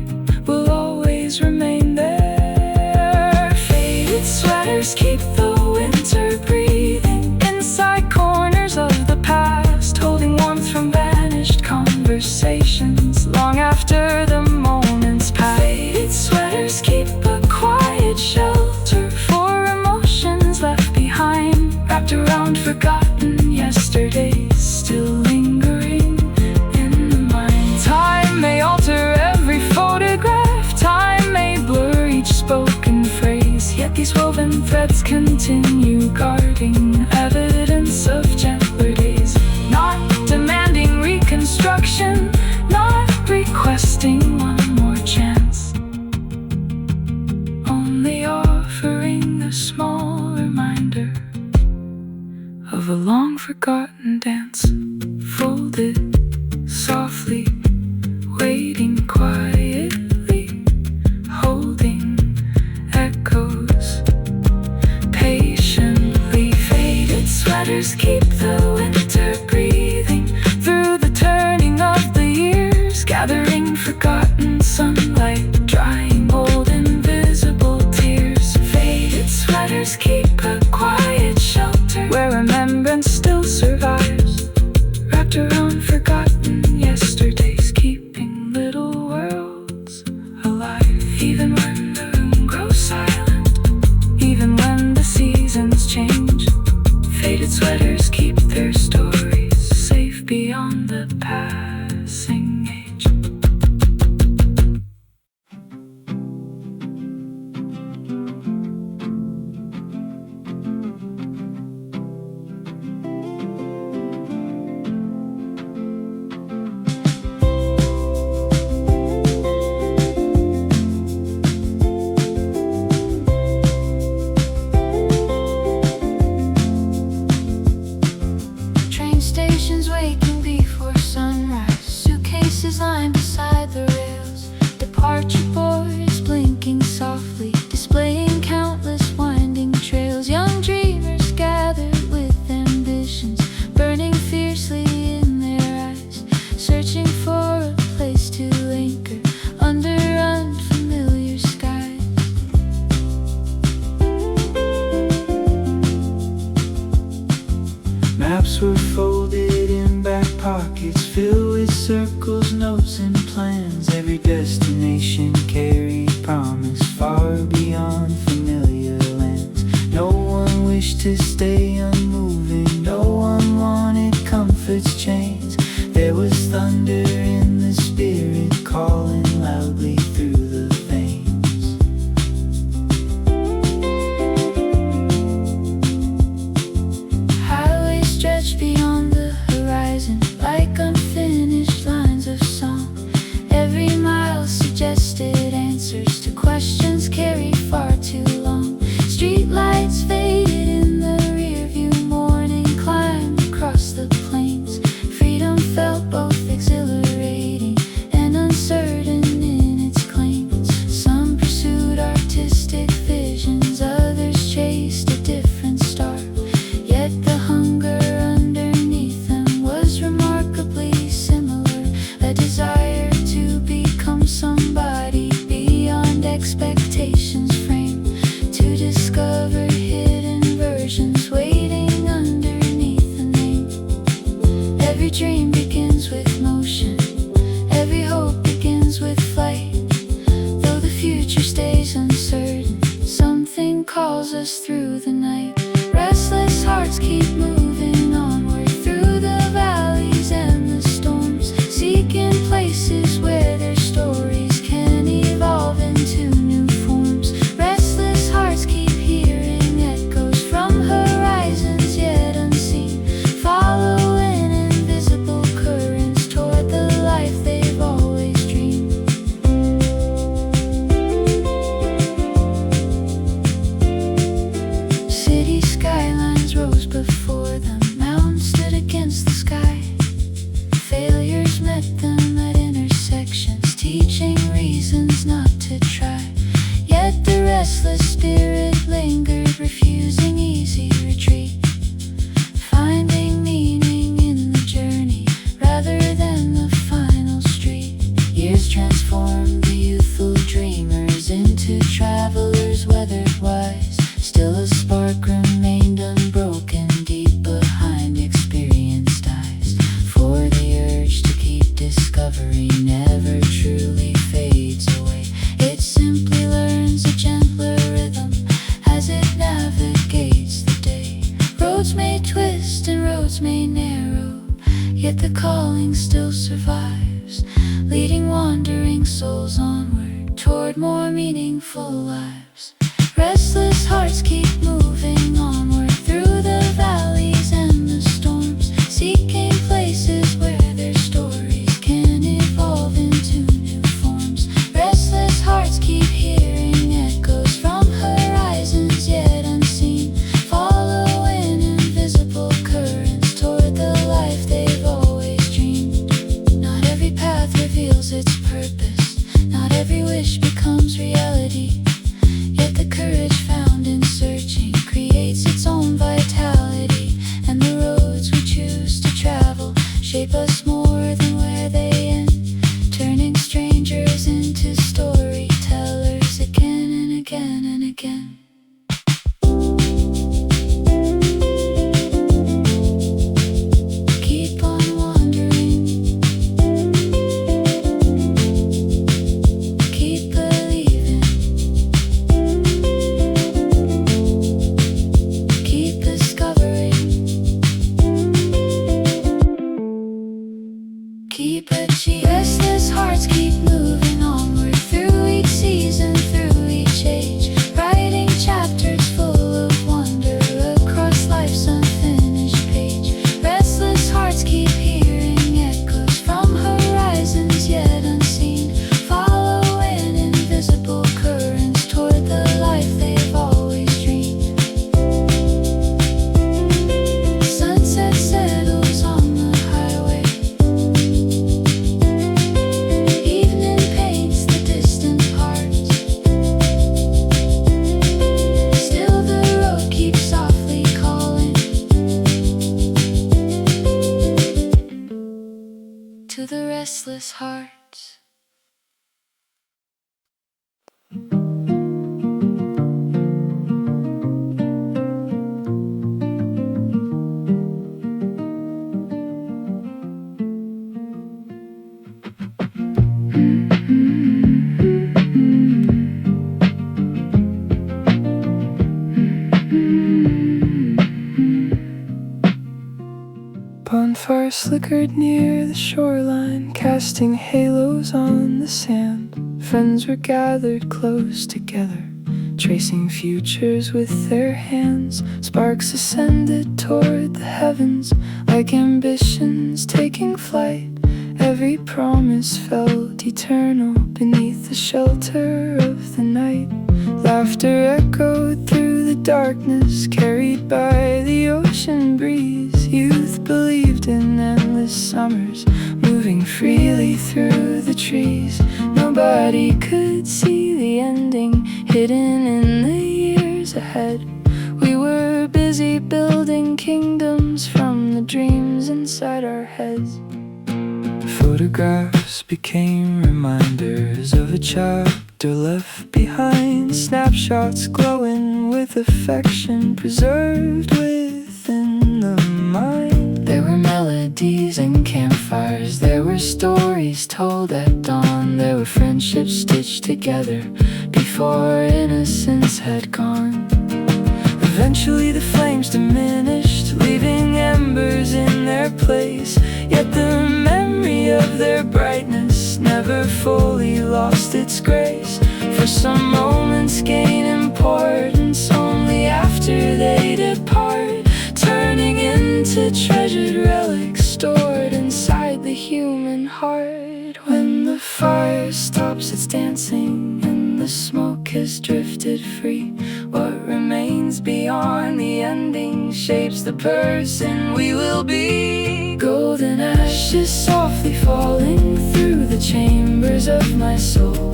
will always remain there. Faded sweaters keep the winter breathing inside corners of the past, holding warmth from vanished conversations long after the moments pass. Faded sweaters keep a quiet shelter for emotions left behind, wrapped around forgotten yesterdays, still lingering in the mind. Time may alter every photograph, time may blur each spoken phrase, yet these woven threads continue guarding evidence of gentler days. Not demanding reconstruction, not requesting one more chance, only offering the small a long forgotten dance, folded softly, waiting quietly, holding echoes. Patiently faded sweaters keep the winter breathing through the turning of the years, gathering forgotten sunlight, drying old invisible tears. Faded sweaters keep a quiet shelter where remembrance still survives, wrapped around forgotten yesterdays, keeping little worlds alive. Even when the room grows silent, even when the seasons change, faded sweaters keep their stories safe beyond the passing age. Train stations waking before sunrise, suitcases lying beside the rails, departure boards blinking softly, displaying countless winding trails. Young dreamers gathered with ambitions burning fiercely in their eyes, searching for a place to anchor under unfamiliar skies. Maps were folded in back pockets, filled with circles, notes, and plans. Every destination carried promise far beyond familiar lands. No one wished to stay unmoving, no one wanted comfort's chains. There was thunder in the spirit, calling loudly through the veins. Highways stretch beyond the horizon like unfinished lines of song. Every mile suggested answers to questions carried far too long. Streetlights faded in the rearview, morning climbed across the plains. Freedom felt both exhilarating and uncertain in its claims. Some pursued artistic visions, others chased a different star. Yet the hunger underneath them was remarkably similar, a desire to become somebody beyond expectations framed, to discover hidden versions waiting underneath the name. Every dream begins with motion, every hope begins with flight. Though the future stays uncertain, something calls us through the night. Restless hearts keep moving onward through the valleys and the storms, seeking places where their stories can evolve into new forms. Restless hearts keep hearing echoes from horizons yet unseen, following invisible currents toward the life they've always dreamed. City skylines rose before them, mountains stood against the sky. Failures met them at intersections, teaching reasons not to try. Yet the restless spirit lingered, refusing easy retreat, finding meaning in the journey rather than the final street. Years transformed the youthful dreamers into travelers weathered wise. Still a spark remained unbroken deep behind experienced eyes, for the urge to keep discovery never truly fades away. It simply learns a gentler rhythm as it navigates the day. Roads may twist and roads may narrow, yet the calling still survives, leading wandering souls onward toward more meaningful lives. Restless hearts keep moving onward through the valleys and the storms, seeking places where their stories can evolve into new forms. Restless hearts keep hearing echoes from horizons yet unseen, following invisible currents glass hearts. Bonfires flickered near the shoreline, casting halos on the sand. Friends were gathered close together, tracing futures with their hands. Sparks ascended toward the heavens, like ambitions taking flight. Every promise felt eternal beneath the shelter of the night. Laughter echoed through the darkness, carried by the ocean breeze. Youth believed in endless summers, moving freely through the trees. Nobody could see the ending, hidden in the years ahead. We were busy building kingdoms from the dreams inside our heads. Photographs became reminders of a chapter left behind. Snapshots glowing with affection, preserved within the mind. There were melodies and campfires, there were stories told at dawn. There were friendships stitched together before innocence had gone. Eventually the flames diminished, leaving embers in their place. Yet the memory of their brightness never fully lost its grace. For some moments gain importance only after they depart, turning into treasured relics stored inside the human heart. When the fire stops its dancing and the smoke has drifted free, what remains beyond the ending shapes the person we will be. Golden ashes softly falling through the chambers of my soul,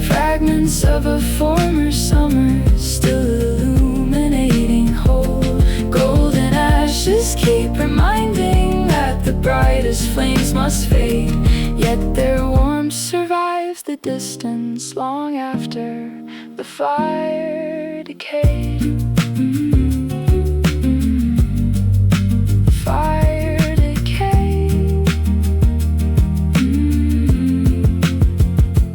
fragments of a former summer still illuminating whole. Golden ashes keep reminding that the brightest flames must fade, yet their warmth survives the distance long after the fire decayed. Fire decayed.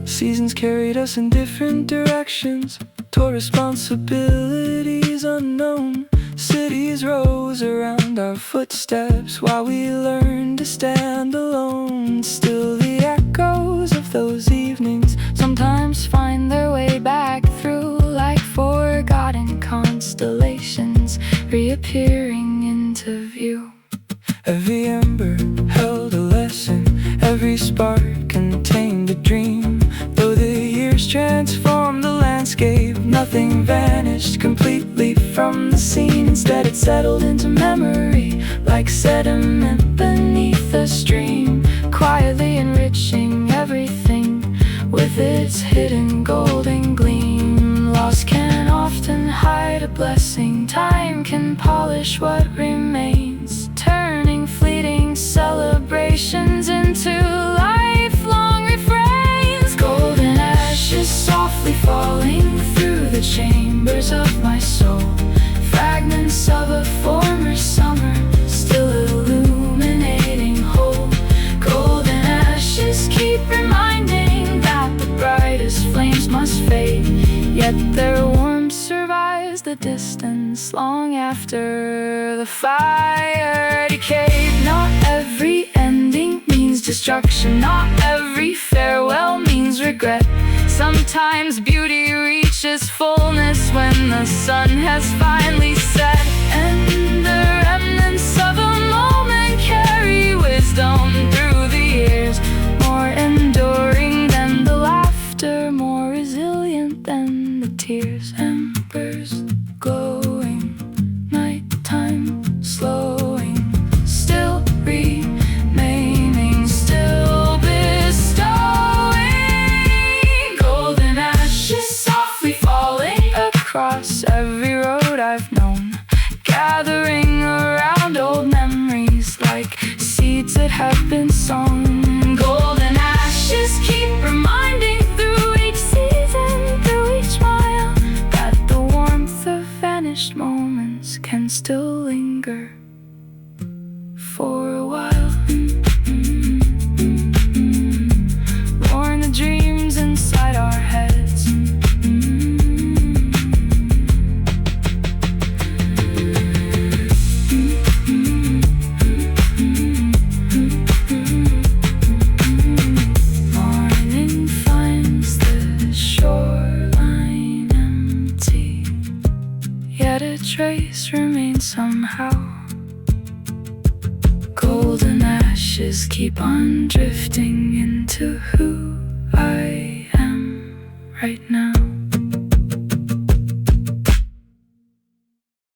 Seasons carried us in different directions, toward responsibilities unknown. Cities rose around our footsteps while we learned to stand alone. Still the echoes of those evenings sometimes find their way back through, like forgotten constellations reappearing into view. Every ember held a lesson, every spark contained a dream. Though the years transformed the landscape, nothing vanished completely from the scene. Instead it settled into memory, like sediment beneath a stream, quietly enriching everything with its hidden golden gleam. Loss can often hide a blessing, time can polish what remains, turning fleeting celebrations into lifelong refrains. Golden ashes softly falling through the chambers of my soul, fragments of a former summer still illuminating whole. Golden ashes keep reminding that the brightest flames must fade, yet their warmth survives the distance long after the fire decayed. Not every ending means destruction, not every farewell means regret. Sometimes beauty reaches fullness when the sun has finally set, and the remnants of a moment carry wisdom through the years, more enduring than the laughter, more resilient than the tears. Embers glowing, nighttime slowing, still remaining, still bestowing. Golden ashes softly falling across every road I've known, gathering around old memories like seeds that have been sown. Golden ashes cherished moments can still linger for a while. Born the dreams inside our heads. Morning finds the shoreline empty, yet a trace remains somehow. Golden ashes keep on drifting into who I am right now.